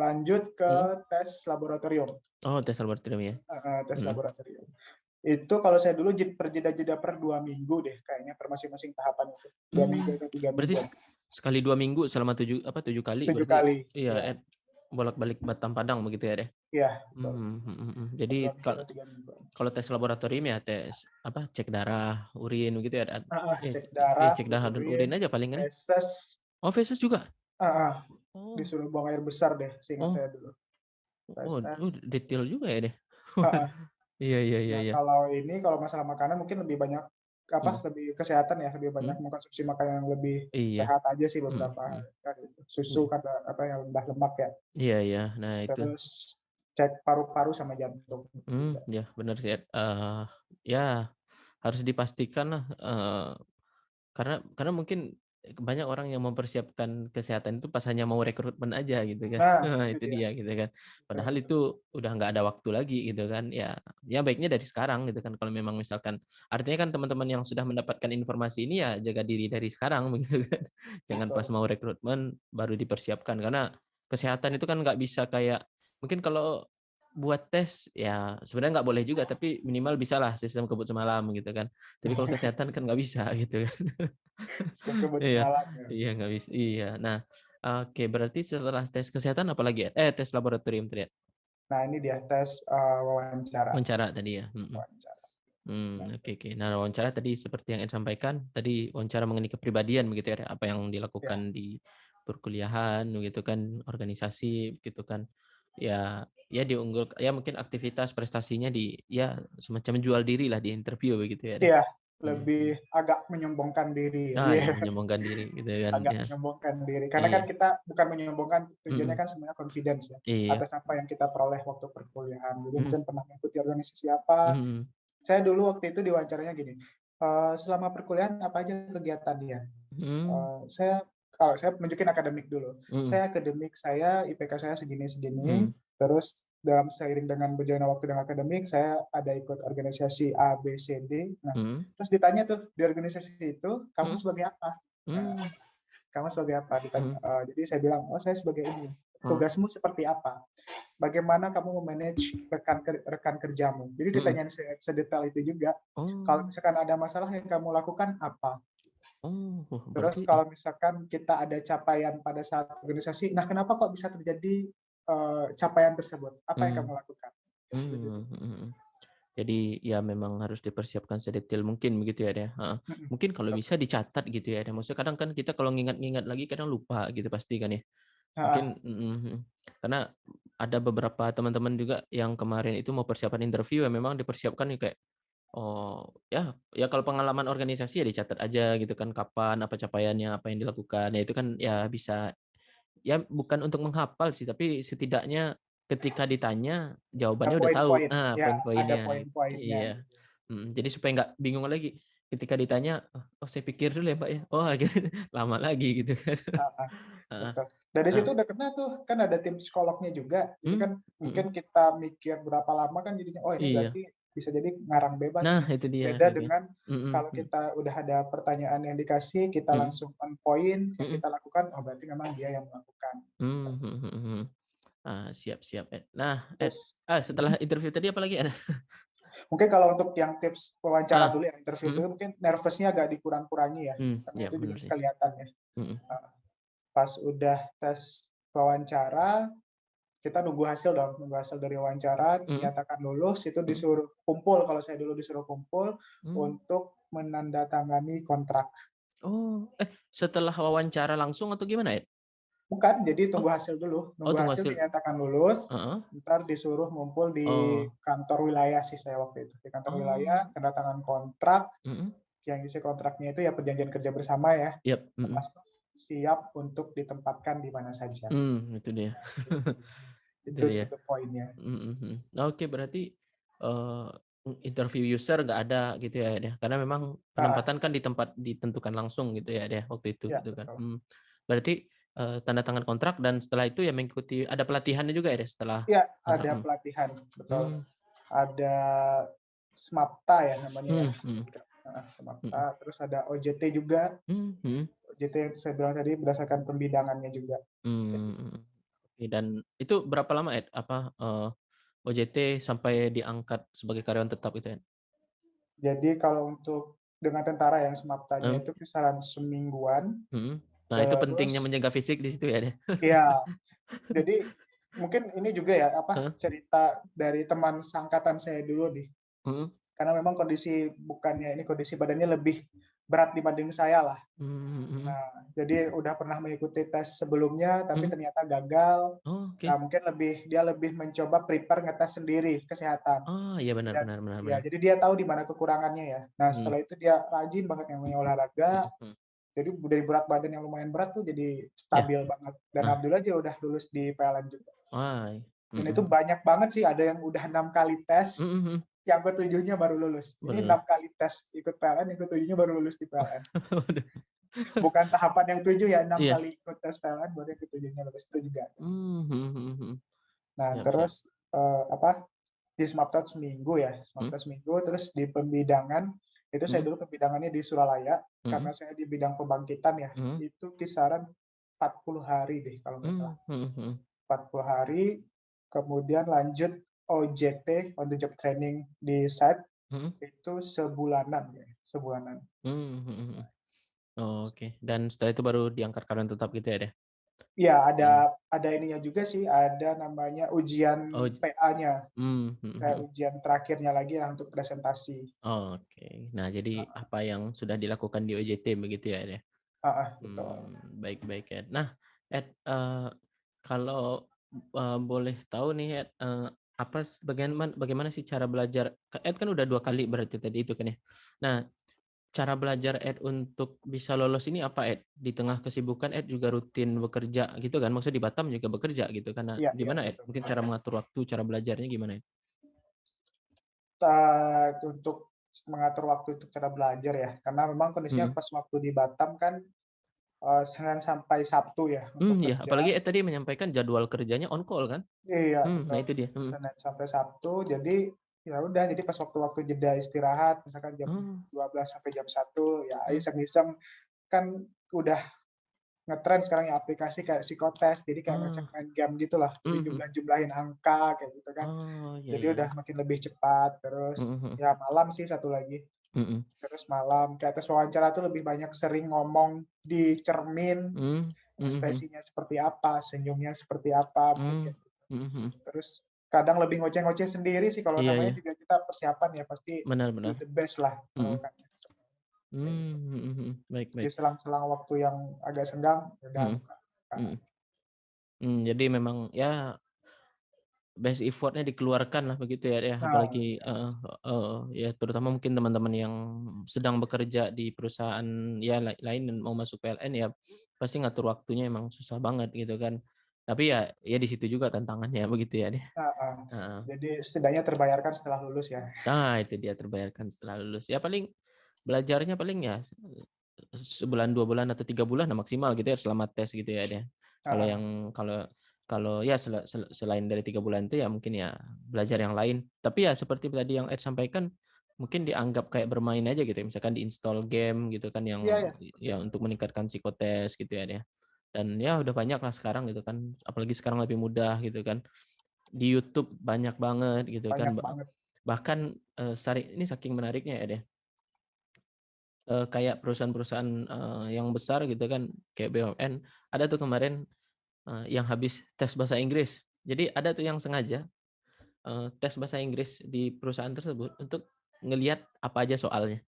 [SPEAKER 2] Lanjut ke
[SPEAKER 1] Mhm?
[SPEAKER 2] tes laboratorium.
[SPEAKER 1] Oh, tes laboratorium ya?
[SPEAKER 2] Tes
[SPEAKER 1] Mhm
[SPEAKER 2] laboratorium. Itu kalau saya dulu per jeda-jeda per 2 minggu deh kayaknya per masing-masing tahapan itu. 2 minggu
[SPEAKER 1] Mmm,
[SPEAKER 2] atau 3
[SPEAKER 1] berarti
[SPEAKER 2] mingguan.
[SPEAKER 1] sekali 2 minggu selama 7 kali
[SPEAKER 2] 7
[SPEAKER 1] berarti
[SPEAKER 2] kali,
[SPEAKER 1] iya,
[SPEAKER 2] iya.
[SPEAKER 1] bolak-balik Batam Padang begitu ya deh.
[SPEAKER 2] Iya, betul.
[SPEAKER 1] Jadi
[SPEAKER 2] Program kita 3 minggu.
[SPEAKER 1] kalau tes laboratorium ya tes apa cek darah, urin begitu ya.
[SPEAKER 2] Cek darah,
[SPEAKER 1] Cek darah dan
[SPEAKER 2] urin,
[SPEAKER 1] urin aja palingan ya.
[SPEAKER 2] feses,
[SPEAKER 1] Oh feses juga.
[SPEAKER 2] heeh,
[SPEAKER 1] Oh
[SPEAKER 2] disuruh buang air besar deh seingat
[SPEAKER 1] oh
[SPEAKER 2] saya dulu.
[SPEAKER 1] oh
[SPEAKER 2] Feses,
[SPEAKER 1] detail juga ya deh.
[SPEAKER 2] heeh.
[SPEAKER 1] Iya iya iya
[SPEAKER 2] Nah,
[SPEAKER 1] iya.
[SPEAKER 2] kalau masalah makanan mungkin lebih banyak
[SPEAKER 1] Hmm,
[SPEAKER 2] lebih kesehatan ya, lebih banyak
[SPEAKER 1] hmm,
[SPEAKER 2] mengkonsumsi makanan yang lebih
[SPEAKER 1] iya.
[SPEAKER 2] sehat aja sih
[SPEAKER 1] Hmm,
[SPEAKER 2] beberapa
[SPEAKER 1] hmm,
[SPEAKER 2] kan itu. Susu
[SPEAKER 1] iya.
[SPEAKER 2] kata yang rendah lemak ya.
[SPEAKER 1] Iya iya. Nah itu.
[SPEAKER 2] Terus cek paru-paru sama jantung juga.
[SPEAKER 1] Ya benar sih. Ya harus dipastikan lah. Karena mungkin banyak orang yang mempersiapkan kesehatan itu pas hanya mau rekrutmen aja gitu kan.
[SPEAKER 2] Nah,
[SPEAKER 1] Nah,
[SPEAKER 2] itu
[SPEAKER 1] itu
[SPEAKER 2] dia.
[SPEAKER 1] dia gitu kan.
[SPEAKER 2] Betul
[SPEAKER 1] Padahal
[SPEAKER 2] betul.
[SPEAKER 1] itu udah nggak ada waktu lagi gitu kan. Ya baiknya dari sekarang gitu kan. Kalau memang misalkan artinya kan teman-teman yang sudah mendapatkan informasi ini ya jaga diri dari sekarang begitu kan. Jangan pas
[SPEAKER 2] Betul.
[SPEAKER 1] mau rekrutmen baru dipersiapkan karena kesehatan itu kan nggak bisa kayak mungkin kalau buat tes ya sebenarnya nggak boleh juga tapi minimal bisa lah sistem kebut semalam gitu kan. Tapi kalau kesehatan kan nggak bisa gitu kan.
[SPEAKER 2] Sistem kebut
[SPEAKER 1] Iya,
[SPEAKER 2] semalam ya.
[SPEAKER 1] iya nggak bisa. Iya. Nah, oke berarti setelah tes kesehatan apa lagi ya? Tes laboratorium tadi ya?
[SPEAKER 2] Nah, ini dia tes wawancara.
[SPEAKER 1] Wawancara tadi ya.
[SPEAKER 2] Wawancara. Nah,
[SPEAKER 1] Oke oke. Nah wawancara tadi seperti yang Ed sampaikan, tadi wawancara mengenai kepribadian begitu ya, apa yang
[SPEAKER 2] ya.
[SPEAKER 1] dilakukan di perkuliahan begitu kan, organisasi gitu kan. Ya diunggul ya mungkin aktivitas prestasinya ya semacam jual diri lah di interview begitu ya deh.
[SPEAKER 2] Iya,
[SPEAKER 1] Hmm.
[SPEAKER 2] lebih agak menyombongkan diri ya.
[SPEAKER 1] Ah
[SPEAKER 2] Iya.
[SPEAKER 1] ya menyombongkan diri gitu kan
[SPEAKER 2] Agak
[SPEAKER 1] ya.
[SPEAKER 2] menyombongkan diri. Karena kan
[SPEAKER 1] Iya.
[SPEAKER 2] kita bukan menyombongkan, tujuannya
[SPEAKER 1] Mm-mm.
[SPEAKER 2] kan sebenarnya confidence ya,
[SPEAKER 1] Iya.
[SPEAKER 2] atas apa yang kita peroleh waktu perkuliahan. Jadi
[SPEAKER 1] Mm.
[SPEAKER 2] mungkin pernah mengikuti organisasi apa.
[SPEAKER 1] Mm.
[SPEAKER 2] Saya dulu waktu itu wawancaranya gini, selama perkuliahan apa aja kegiatannya?
[SPEAKER 1] Mm.
[SPEAKER 2] Saya kalau saya nunjukin akademik dulu.
[SPEAKER 1] Mm.
[SPEAKER 2] Saya akademik saya, IPK saya segini-segini,
[SPEAKER 1] Mm.
[SPEAKER 2] terus dalam seiring dengan berjalannya waktu dengan akademik, saya ada ikut organisasi A, B, C, D. Nah,
[SPEAKER 1] Mm.
[SPEAKER 2] terus ditanya tuh, di organisasi itu, kamu
[SPEAKER 1] Mm.
[SPEAKER 2] sebagai apa? Nah,
[SPEAKER 1] Mm.
[SPEAKER 2] kamu sebagai apa? Ditanya.
[SPEAKER 1] Mm.
[SPEAKER 2] Jadi saya bilang, oh saya sebagai ini.
[SPEAKER 1] Oh.
[SPEAKER 2] Tugasmu seperti apa? Bagaimana kamu memanage rekan kerjamu? Jadi
[SPEAKER 1] Mm.
[SPEAKER 2] ditanyain sedetail itu juga. Kalau
[SPEAKER 1] Oh.
[SPEAKER 2] misalkan ada masalah yang kamu lakukan apa?
[SPEAKER 1] Oh, wah,
[SPEAKER 2] Terus
[SPEAKER 1] berarti
[SPEAKER 2] kalau misalkan kita ada capaian pada saat organisasi, nah kenapa kok bisa terjadi capaian tersebut? Apa yang
[SPEAKER 1] hmm,
[SPEAKER 2] kamu lakukan? Gitu
[SPEAKER 1] hmm,
[SPEAKER 2] sih.
[SPEAKER 1] hmm. Jadi ya memang harus dipersiapkan sedetail mungkin begitu ya, Dea. Heeh. Mungkin kalau bisa dicatat gitu ya, Dea. Maksudnya kadang kan kita kalau ngingat-ngingat lagi kadang lupa gitu pasti kan ya. Mungkin
[SPEAKER 2] Nah,
[SPEAKER 1] karena ada beberapa teman-teman juga yang kemarin itu mau persiapan interview ya memang dipersiapkan nih kayak oh ya ya kalau pengalaman organisasi ya dicatat aja gitu kan kapan apa capaiannya apa yang dilakukan ya itu kan ya bisa ya bukan untuk menghafal sih, tapi setidaknya ketika ditanya jawabannya udah tahu.
[SPEAKER 2] poin-poin,
[SPEAKER 1] Nah,
[SPEAKER 2] ya ada
[SPEAKER 1] poin-poinnya.
[SPEAKER 2] poin-poinnya
[SPEAKER 1] Iya.
[SPEAKER 2] gitu.
[SPEAKER 1] Jadi supaya nggak bingung lagi. Ketika ditanya, "Oh, saya pikir dulu ya, Pak, ya." Oh, gitu. Lama lagi gitu kan.
[SPEAKER 2] Heeh,
[SPEAKER 1] Heeh.
[SPEAKER 2] betul. Dari
[SPEAKER 1] Nah,
[SPEAKER 2] situ udah kena tuh, kan ada tim psikolognya juga. Jadi
[SPEAKER 1] mmm,
[SPEAKER 2] kan
[SPEAKER 1] mhm.
[SPEAKER 2] mungkin kita mikir berapa lama kan jadinya, oh ini
[SPEAKER 1] Iya.
[SPEAKER 2] berarti bisa jadi ngarang bebas
[SPEAKER 1] Nah,
[SPEAKER 2] nih.
[SPEAKER 1] itu dia
[SPEAKER 2] Beda
[SPEAKER 1] gitu.
[SPEAKER 2] dengan
[SPEAKER 1] Mhm
[SPEAKER 2] kalau
[SPEAKER 1] mhm.
[SPEAKER 2] kita udah ada pertanyaan yang dikasih, kita
[SPEAKER 1] Mhm
[SPEAKER 2] langsung on point, yang
[SPEAKER 1] mhm.
[SPEAKER 2] kita lakukan, oh berarti memang dia yang melakukan.
[SPEAKER 1] Mhm mhm. Siap siap, Ed. Nah, Ed,
[SPEAKER 2] Terus
[SPEAKER 1] setelah interview tadi apa lagi, Ed?
[SPEAKER 2] mungkin kalau untuk yang tips wawancara
[SPEAKER 1] Ah,
[SPEAKER 2] dulu ya, interview
[SPEAKER 1] mhm.
[SPEAKER 2] dulu mungkin nervousnya agak dikurang-kurangi ya, karena
[SPEAKER 1] Iya
[SPEAKER 2] itu juga
[SPEAKER 1] bener sih.
[SPEAKER 2] kelihatan ya.
[SPEAKER 1] Mhm.
[SPEAKER 2] Pas udah tes wawancara, kita nunggu hasil dong, nunggu hasil dari wawancara,
[SPEAKER 1] Mhm
[SPEAKER 2] dinyatakan lulus, itu
[SPEAKER 1] mhm.
[SPEAKER 2] disuruh kumpul, kalau saya dulu disuruh kumpul
[SPEAKER 1] Mmm.
[SPEAKER 2] untuk menandatangani kontrak.
[SPEAKER 1] Oh, setelah wawancara langsung atau gimana, Ed?
[SPEAKER 2] Bukan, jadi
[SPEAKER 1] Oh
[SPEAKER 2] tunggu hasil dulu,
[SPEAKER 1] oh
[SPEAKER 2] nunggu
[SPEAKER 1] tunggu
[SPEAKER 2] hasil
[SPEAKER 1] hasil
[SPEAKER 2] dinyatakan lulus,
[SPEAKER 1] heeh.
[SPEAKER 2] ntar disuruh ngumpul di
[SPEAKER 1] Oh
[SPEAKER 2] kantor wilayah sih saya waktu itu. Di kantor wilayah,
[SPEAKER 1] oh,
[SPEAKER 2] tanda tangan kontrak,
[SPEAKER 1] mhm,
[SPEAKER 2] yang isi kontraknya itu ya perjanjian kerja bersama ya,
[SPEAKER 1] iyap, mhm,
[SPEAKER 2] lepas siap untuk ditempatkan di mana saja.
[SPEAKER 1] itu dia
[SPEAKER 2] Nah, itu
[SPEAKER 1] itu
[SPEAKER 2] itu
[SPEAKER 1] dia,
[SPEAKER 2] to the point-nya.
[SPEAKER 1] mhm. Oke berarti, eee, interview user nggak ada gitu ya, Ed, ya? Karena memang
[SPEAKER 2] Heeh,
[SPEAKER 1] penempatan kan di tempat ditentukan langsung gitu ya, Ed, ya, waktu itu
[SPEAKER 2] iya
[SPEAKER 1] gitu kan,
[SPEAKER 2] betul.
[SPEAKER 1] berarti, tanda tangan kontrak dan setelah itu ya mengikuti ada pelatihannya juga ya, Ed, setelah
[SPEAKER 2] Iya, ada
[SPEAKER 1] mhm,
[SPEAKER 2] pelatihan, betul.
[SPEAKER 1] mmm,
[SPEAKER 2] Ada SMAPTA ya namanya ya.
[SPEAKER 1] mhm mhm
[SPEAKER 2] Heeh, SMAPTA,
[SPEAKER 1] mhm,
[SPEAKER 2] terus ada OJT juga.
[SPEAKER 1] mhm.
[SPEAKER 2] OJT yang saya bilang tadi berdasarkan pembidangannya juga.
[SPEAKER 1] Mhm. Oke dan itu berapa lama, Ed, OJT sampai diangkat sebagai karyawan tetap itu, Ed?
[SPEAKER 2] Jadi kalau untuk dengan tentara yang SMAPTA-nya
[SPEAKER 1] Mmm,
[SPEAKER 2] itu kisaran semingguan,
[SPEAKER 1] mhm. Nah itu pentingnya
[SPEAKER 2] terus
[SPEAKER 1] menjaga fisik di situ ya, Ed, ya?
[SPEAKER 2] ya, jadi mungkin ini juga ya, apa,
[SPEAKER 1] Heeh,
[SPEAKER 2] cerita dari teman seangkatan saya dulu nih,
[SPEAKER 1] mhm,
[SPEAKER 2] karena memang kondisi badannya lebih berat dibanding saya lah.
[SPEAKER 1] mhm mhm.
[SPEAKER 2] Nah, jadi udah pernah mengikuti tes sebelumnya, tapi
[SPEAKER 1] Mhm.
[SPEAKER 2] ternyata gagal.
[SPEAKER 1] Oh,
[SPEAKER 2] Nah,
[SPEAKER 1] oke.
[SPEAKER 2] mungkin dia lebih mencoba prepare ngetes sendiri kesehatan.
[SPEAKER 1] Oh, iya benar
[SPEAKER 2] Dan
[SPEAKER 1] benar benar
[SPEAKER 2] ya,
[SPEAKER 1] benar.
[SPEAKER 2] jadi dia tahu di mana kekurangannya ya. Nah,
[SPEAKER 1] Mhm,
[SPEAKER 2] setelah itu dia rajin banget yang namanya olahraga,
[SPEAKER 1] mhm mhm.
[SPEAKER 2] jadi dari berat badan yang lumayan berat tuh jadi
[SPEAKER 1] Iya.
[SPEAKER 2] stabil banget. Dan
[SPEAKER 1] Nah,
[SPEAKER 2] alhamdulillah dia udah lulus di PLN juga.
[SPEAKER 1] wah,
[SPEAKER 2] Dan
[SPEAKER 1] mhm
[SPEAKER 2] itu
[SPEAKER 1] mhm.
[SPEAKER 2] banyak banget sih, ada yang udah 6 kali tes,
[SPEAKER 1] Mhm mhm.
[SPEAKER 2] yang ketujuhnya baru lulus. Ini
[SPEAKER 1] Bener.
[SPEAKER 2] 6 kali tes ikut PLN, yang ketujuhnya baru lulus di PLN.
[SPEAKER 1] Waduh.
[SPEAKER 2] Bukan tahapan yang 7 ya, 6
[SPEAKER 1] Iya.
[SPEAKER 2] kali ikut tes PLN baru yang ketujuhnya lulus, itu juga ada.
[SPEAKER 1] Mhm mhm mhm.
[SPEAKER 2] Nah,
[SPEAKER 1] Siap siap.
[SPEAKER 2] terus, apa, di Smaptat seminggu ya,
[SPEAKER 1] Mhm
[SPEAKER 2] Smaptat seminggu, terus di pembidangan, itu saya
[SPEAKER 1] mhm
[SPEAKER 2] dulu pembidangannya di Suralaya,
[SPEAKER 1] mhm
[SPEAKER 2] karena saya di bidang pembangkitan ya,
[SPEAKER 1] mhm.
[SPEAKER 2] itu kisaran 40 hari deh kalau nggak salah.
[SPEAKER 1] Mmm, mhm mhm.
[SPEAKER 2] 40 hari, kemudian lanjut OJT, on the job training di site,
[SPEAKER 1] Mhm.
[SPEAKER 2] itu sebulanan ya, sebulanan.
[SPEAKER 1] Mmm, mhm mhm. Oke, dan setelah itu baru diangkat karyawan tetap gitu ya, deh?
[SPEAKER 2] Iya,
[SPEAKER 1] Mmm.
[SPEAKER 2] ada ininya juga sih, ada namanya ujian
[SPEAKER 1] Oh,
[SPEAKER 2] PA-nya,
[SPEAKER 1] mmm, mhm
[SPEAKER 2] kayak
[SPEAKER 1] mhm.
[SPEAKER 2] ujian terakhirnya lagi lah untuk presentasi.
[SPEAKER 1] Oke. Nah, jadi apa yang sudah dilakukan di OJT begitu ya, Ed, ya?
[SPEAKER 2] Heeh, betul.
[SPEAKER 1] Mmm, baik baik, Ed. Nah, Ed, kalau, boleh tahu nih, Ed, apa bagaimana sih cara belajar Ed kan udah 2 kali berarti tadi itu kan ya? Nah, cara belajar Ed untuk bisa lolos ini apa, Ed? Di tengah kesibukan Ed juga rutin bekerja gitu kan? Maksudnya di Batam juga bekerja gitu kan? Nah,
[SPEAKER 2] Iya iya,
[SPEAKER 1] gimana, Ed?
[SPEAKER 2] betul.
[SPEAKER 1] Mungkin cara mengatur waktu, cara belajarnya gimana, Ed?
[SPEAKER 2] Untuk mengatur waktu untuk cara belajar ya, karena memang kondisinya
[SPEAKER 1] Mhm.
[SPEAKER 2] pas waktu di Batam kan, Senin sampai Sabtu ya untuk
[SPEAKER 1] Iya,
[SPEAKER 2] kerja.
[SPEAKER 1] apalagi Ed tadi menyampaikan jadwal kerjanya on call kan?
[SPEAKER 2] Iya,
[SPEAKER 1] Nah
[SPEAKER 2] betul.
[SPEAKER 1] itu dia, mhm.
[SPEAKER 2] Senin sampai Sabtu, jadi ya udah, jadi pas waktu-waktu jeda istirahat, misalkan jam
[SPEAKER 1] Oh,
[SPEAKER 2] 12 sampai jam 1 ya
[SPEAKER 1] mmm,
[SPEAKER 2] iseng-iseng, kan udah ngetren sekarang ya aplikasi kayak psikotes, jadi kayak ngecek
[SPEAKER 1] oh,
[SPEAKER 2] main game gitulah,
[SPEAKER 1] mhm.
[SPEAKER 2] dijumlah-jumlahin angka kayak gitu kan.
[SPEAKER 1] Oh, iya
[SPEAKER 2] Jadi
[SPEAKER 1] iya
[SPEAKER 2] udah
[SPEAKER 1] iya.
[SPEAKER 2] makin lebih cepat,
[SPEAKER 1] Mhm
[SPEAKER 2] terus
[SPEAKER 1] mhm.
[SPEAKER 2] ya malam sih satu lagi,
[SPEAKER 1] Mhm.
[SPEAKER 2] terus malam kayak tes wawancara tuh lebih banyak sering ngomong di cermin,
[SPEAKER 1] Mmm, mhm mhm.
[SPEAKER 2] ekspresinya seperti apa, senyumnya seperti apa, mungkin
[SPEAKER 1] Mmm,
[SPEAKER 2] kayak gitu.
[SPEAKER 1] mhm mhm.
[SPEAKER 2] Terus kadang lebih ngoceh-ngoceh sendiri sih, kalau
[SPEAKER 1] Iya
[SPEAKER 2] namanya
[SPEAKER 1] iya,
[SPEAKER 2] juga kita persiapan ya pasti
[SPEAKER 1] benar
[SPEAKER 2] do
[SPEAKER 1] benar.
[SPEAKER 2] the best lah
[SPEAKER 1] Mhm.
[SPEAKER 2] melakukannya, kayak gitu.
[SPEAKER 1] Mmm, mhm mhm. Baik
[SPEAKER 2] Di
[SPEAKER 1] baik.
[SPEAKER 2] selang-selang waktu yang agak senggang, ya udah
[SPEAKER 1] Mhm
[SPEAKER 2] buka.
[SPEAKER 1] mhm. Jadi memang ya best effort-nya dikeluarkan lah begitu ya, ya
[SPEAKER 2] Nah,
[SPEAKER 1] apalagi
[SPEAKER 2] iya,
[SPEAKER 1] heeh heeh, ya terutama mungkin teman-teman yang sedang bekerja di perusahaan ya lain dan mau masuk PLN ya pasti ngatur waktunya emang susah banget gitu kan. Tapi ya di situ juga tantangannya begitu ya deh.
[SPEAKER 2] heeh.
[SPEAKER 1] Heeh.
[SPEAKER 2] Jadi setidaknya terbayarkan setelah lulus ya.
[SPEAKER 1] Nah itu dia terbayarkan setelah lulus. Ya paling belajarnya paling ya sebulan, 2 bulan, atau 3 bulan nah maksimal gitu ya selama tes gitu ya deh. Kalau
[SPEAKER 2] Heeh,
[SPEAKER 1] yang kalau kalau ya selain dari 3 bulan itu ya mungkin ya belajar yang lain. Tapi ya seperti tadi yang Ed sampaikan, mungkin dianggap kayak bermain aja gitu ya, misalkan di-install game gitu kan
[SPEAKER 2] iya
[SPEAKER 1] yang
[SPEAKER 2] iya,
[SPEAKER 1] ya
[SPEAKER 2] betul.
[SPEAKER 1] untuk meningkatkan psikotes gitu ya deh. Dan ya udah banyak lah sekarang gitu kan, apalagi sekarang lebih mudah gitu kan. Di YouTube banyak banget gitu kan,
[SPEAKER 2] Banyak banget.
[SPEAKER 1] bahkan, ini saking menariknya ya deh, kayak perusahaan-perusahaan, yang besar gitu kan, kayak BUMN, ada tuh kemarin, yang habis tes bahasa Inggris. Jadi ada tuh yang sengaja, tes bahasa Inggris di perusahaan tersebut untuk ngelihat apa aja soalnya,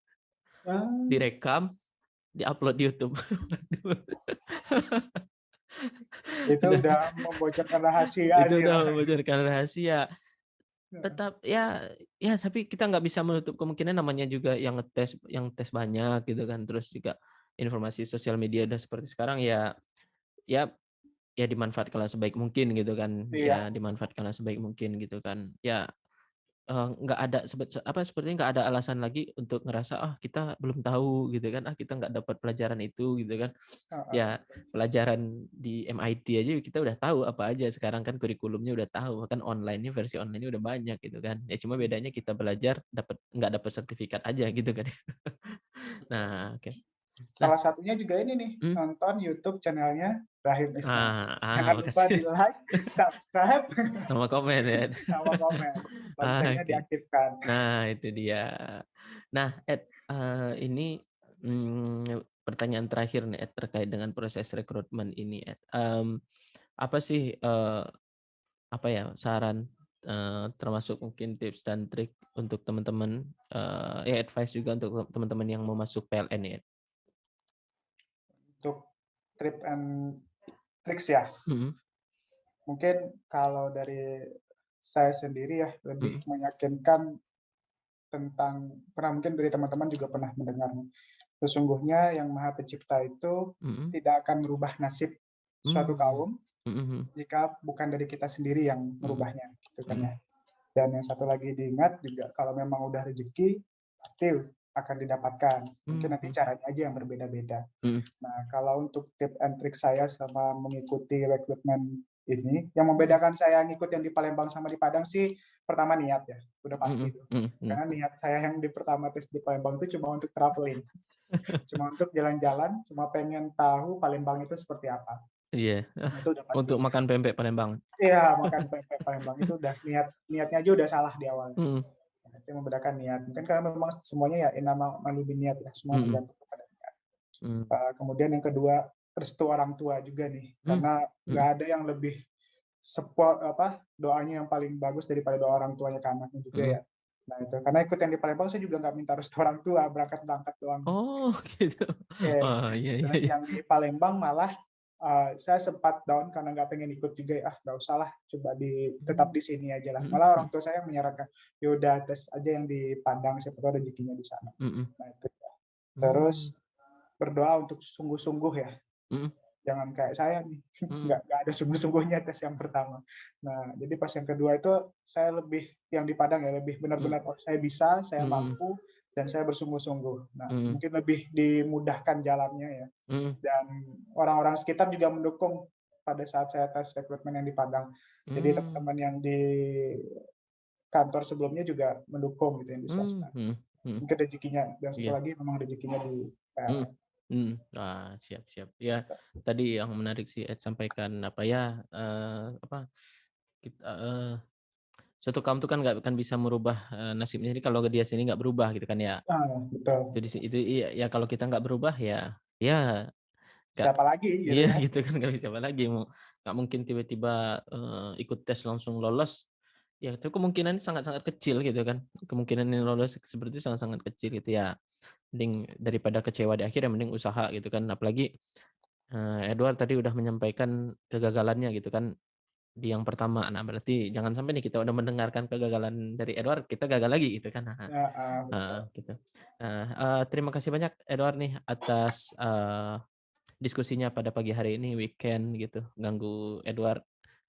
[SPEAKER 2] Ah,
[SPEAKER 1] direkam, di-upload di YouTube.
[SPEAKER 2] itu
[SPEAKER 1] Udah
[SPEAKER 2] udah membocorkan rahasia
[SPEAKER 1] itu
[SPEAKER 2] sih
[SPEAKER 1] udah
[SPEAKER 2] lah.
[SPEAKER 1] membocorkan rahasia.
[SPEAKER 2] Heeh,
[SPEAKER 1] Tetap ya tapi kita nggak bisa menutup kemungkinan namanya juga yang tes banyak gitu kan, terus juga informasi sosial media udah seperti sekarang ya ya dimanfaatkanlah sebaik mungkin gitu kan,
[SPEAKER 2] iya,
[SPEAKER 1] ya dimanfaatkanlah sebaik mungkin gitu kan. Ya, nggak ada sepertinya nggak ada alasan lagi untuk ngerasa, "Ah, kita belum tahu," gitu kan, "Ah, kita nggak dapat pelajaran itu," gitu kan.
[SPEAKER 2] heeh,
[SPEAKER 1] Ya pelajaran di MIT aja kita udah tahu apa aja sekarang kan kurikulumnya udah tahu, bahkan versi online-nya udah banyak gitu kan. Ya cuma
[SPEAKER 2] mhm.
[SPEAKER 1] bedanya kita belajar nggak dapat sertifikat aja gitu kan. Nah, oke. Nah,
[SPEAKER 2] Salah satunya juga ini nih,
[SPEAKER 1] mmm,
[SPEAKER 2] nonton YouTube channel-nya Rahim Isnan. Jangan lupa
[SPEAKER 1] makasih
[SPEAKER 2] di-like, subscribe,
[SPEAKER 1] sama komen ya.
[SPEAKER 2] sama komen. Loncengnya
[SPEAKER 1] Oke.
[SPEAKER 2] diaktifkan.
[SPEAKER 1] Nah, itu dia. Nah, Ed, ini, pertanyaan terakhir nih, Ed, terkait dengan proses rekrutmen ini, Ed. Apa sih, apa ya, saran, termasuk mungkin tips dan trik untuk teman-teman, ya advice juga untuk teman-teman yang mau masuk PLN ya?
[SPEAKER 2] Untuk trip and tricks ya,
[SPEAKER 1] Mhm
[SPEAKER 2] mungkin kalau dari saya sendiri ya, lebih
[SPEAKER 1] mhm
[SPEAKER 2] meyakinkan tentang pernah mungkin dari teman-teman juga pernah mendengar, sesungguhnya Yang Maha Pencipta itu
[SPEAKER 1] mhm.
[SPEAKER 2] tidak akan merubah nasib suatu
[SPEAKER 1] Mmm.
[SPEAKER 2] kaum
[SPEAKER 1] Mhm mhm
[SPEAKER 2] jika bukan dari kita sendiri yang
[SPEAKER 1] mhm
[SPEAKER 2] merubahnya, gitu kan
[SPEAKER 1] mhm
[SPEAKER 2] ya. Dan yang satu lagi diingat juga kalau memang udah rezeki, pasti akan didapatkan. Mungkin nanti
[SPEAKER 1] mhm
[SPEAKER 2] caranya aja yang berbeda-beda.
[SPEAKER 1] mhm
[SPEAKER 2] Nah, kalau untuk tip and trik saya selama mengikuti rekrutmen ini, yang
[SPEAKER 1] mhm
[SPEAKER 2] membedakan saya ngikut yang di Palembang sama di Padang sih, pertama niat ya, udah pasti
[SPEAKER 1] mhm
[SPEAKER 2] itu.
[SPEAKER 1] mhm mhm.
[SPEAKER 2] Karena niat saya yang di pertama tes di Palembang itu cuma untuk traveling, cuma untuk jalan-jalan, cuma pengen tahu Palembang itu seperti apa.
[SPEAKER 1] Iya,
[SPEAKER 2] Nah, itu udah pasti.
[SPEAKER 1] untuk makan pempek Palembang.
[SPEAKER 2] Iya, makan pempek Palembang itu udah niatnya aja udah salah di awal.
[SPEAKER 1] Mhm
[SPEAKER 2] Nah, itu yang membedakan niat. Mungkin karena memang semuanya ya innama manubi niat ya, semua
[SPEAKER 1] mhm
[SPEAKER 2] tergantung kepada niat.
[SPEAKER 1] mhm
[SPEAKER 2] Kemudian yang kedua, restu orang tua juga nih,
[SPEAKER 1] mhm
[SPEAKER 2] karena nggak
[SPEAKER 1] mhm
[SPEAKER 2] ada yang lebih support apa, doanya yang paling bagus daripada doa orang tuanya ke anaknya juga
[SPEAKER 1] mhm.
[SPEAKER 2] ya. Nah itu, karena ikut yang di Palembang saya juga nggak minta restu orang tua, berangkat-berangkat doang.
[SPEAKER 1] Oh gitu.
[SPEAKER 2] Oke,
[SPEAKER 1] Oh, iya iya
[SPEAKER 2] terus
[SPEAKER 1] iya.
[SPEAKER 2] yang di Palembang malah, saya sempat down karena nggak pengen ikut juga ya, nggak usah lah, coba tetap
[SPEAKER 1] Mmm,
[SPEAKER 2] di sini aja lah.
[SPEAKER 1] mhm
[SPEAKER 2] Malah orang
[SPEAKER 1] mhm
[SPEAKER 2] tua saya menyarankan, "Ya udah tes aja yang di Padang, siapa tahu rezekinya di sana."
[SPEAKER 1] mhm.
[SPEAKER 2] Nah itu ya.
[SPEAKER 1] Mmm,
[SPEAKER 2] Terus berdoa untuk sungguh-sungguh ya.
[SPEAKER 1] mhm
[SPEAKER 2] Jangan kayak saya nih,
[SPEAKER 1] mhm
[SPEAKER 2] nggak ada sungguh-sungguhnya tes yang pertama. Nah, jadi pas yang kedua itu saya lebih yang di Padang ya, lebih
[SPEAKER 1] mhm
[SPEAKER 2] benar-benar, "Oh saya bisa, saya
[SPEAKER 1] mhm
[SPEAKER 2] mampu, dan saya bersungguh-sungguh." Nah,
[SPEAKER 1] mhm
[SPEAKER 2] mungkin lebih dimudahkan jalannya ya,
[SPEAKER 1] mhm
[SPEAKER 2] dan orang-orang sekitar juga mendukung pada saat saya tes rekrutmen yang di Padang. Jadi
[SPEAKER 1] mmm,
[SPEAKER 2] teman-teman yang di kantor sebelumnya juga mendukung gitu, yang di swasta.
[SPEAKER 1] mhm mhm.
[SPEAKER 2] Mungkin rezekinya dan satu
[SPEAKER 1] Iya.
[SPEAKER 2] lagi memang rezekinya di
[SPEAKER 1] Mhm
[SPEAKER 2] PLN.
[SPEAKER 1] mhm. Ah, siap siap. Ya, tadi yang menarik sih Ed sampaikan, apa ya, apa, suatu kaum itu kan nggak akan bisa merubah, nasibnya ini kalau dia sendiri nggak berubah gitu kan ya.
[SPEAKER 2] Betul.
[SPEAKER 1] Itu iya, ya kalau kita nggak berubah ya ya nggak
[SPEAKER 2] Siapa lagi gitu
[SPEAKER 1] iya
[SPEAKER 2] ya.
[SPEAKER 1] gitu kan nggak bisa apa lagi nggak mungkin tiba-tiba, ikut tes langsung lolos, ya itu kemungkinan sangat-sangat kecil gitu kan. Kemungkinan yang lolos seperti itu sangat-sangat kecil gitu ya. Mending daripada kecewa di akhir ya mending usaha gitu kan. Apalagi, Edward tadi udah menyampaikan kegagalannya gitu kan di yang pertama. Nah berarti jangan sampai nih kita udah mendengarkan kegagalan dari Edward, kita gagal lagi gitu kan. Heeh.
[SPEAKER 2] Heeh,
[SPEAKER 1] Heeh,
[SPEAKER 2] betul.
[SPEAKER 1] gitu. Nah, terima kasih banyak Edward nih atas, diskusinya pada pagi hari ini, weekend gitu, ganggu Edward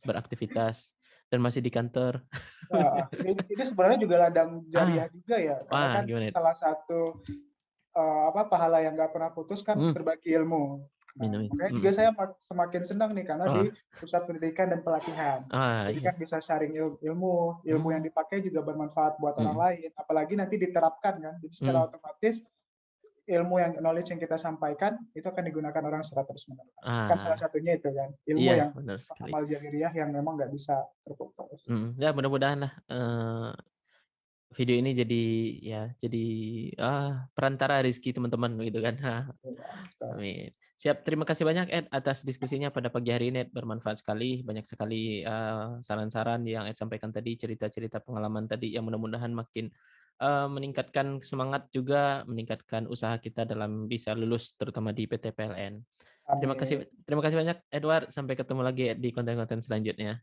[SPEAKER 1] beraktivitas dan masih di kantor.
[SPEAKER 2] Heeh, ini sebenarnya juga ladang jariah
[SPEAKER 1] Ah,
[SPEAKER 2] juga ya, karena
[SPEAKER 1] wah
[SPEAKER 2] kan
[SPEAKER 1] gimana Ed?
[SPEAKER 2] salah satu, pahala yang nggak pernah putus kan
[SPEAKER 1] Mmm,
[SPEAKER 2] berbagi ilmu. Nah,
[SPEAKER 1] minum,
[SPEAKER 2] makanya juga
[SPEAKER 1] mhm.
[SPEAKER 2] saya semakin senang nih karena di
[SPEAKER 1] Wah,
[SPEAKER 2] Pusat Pendidikan dan Pelatihan. Jadi
[SPEAKER 1] iya,
[SPEAKER 2] kan bisa sharing ilmu, ilmu yang
[SPEAKER 1] mmm,
[SPEAKER 2] dipakai juga bermanfaat buat orang
[SPEAKER 1] mhm,
[SPEAKER 2] lain, apalagi nanti diterapkan kan. Jadi secara
[SPEAKER 1] mhm.
[SPEAKER 2] otomatis knowledge yang kita sampaikan itu akan digunakan orang secara terus-menerus. Kan salah
[SPEAKER 1] Ah,
[SPEAKER 2] satunya itu kan, ilmu
[SPEAKER 1] iya
[SPEAKER 2] yang
[SPEAKER 1] benar sekali.
[SPEAKER 2] amal jariah yang memang nggak bisa terputus.
[SPEAKER 1] Ya mudah-mudahan lah, video ini jadi ya jadi, perantara rezeki teman-teman gitu kan.
[SPEAKER 2] Iya, betul.
[SPEAKER 1] Amin. Siap, terima kasih banyak Ed atas diskusinya pada pagi hari ini Ed, bermanfaat sekali, banyak sekali, saran-saran yang Ed sampaikan tadi, cerita-cerita pengalaman tadi yang mudah-mudahan makin, meningkatkan semangat juga, meningkatkan usaha kita dalam bisa lulus terutama di PTPLN.
[SPEAKER 2] Amin.
[SPEAKER 1] Terima kasih banyak Edward, sampai ketemu lagi Ed di konten-konten selanjutnya.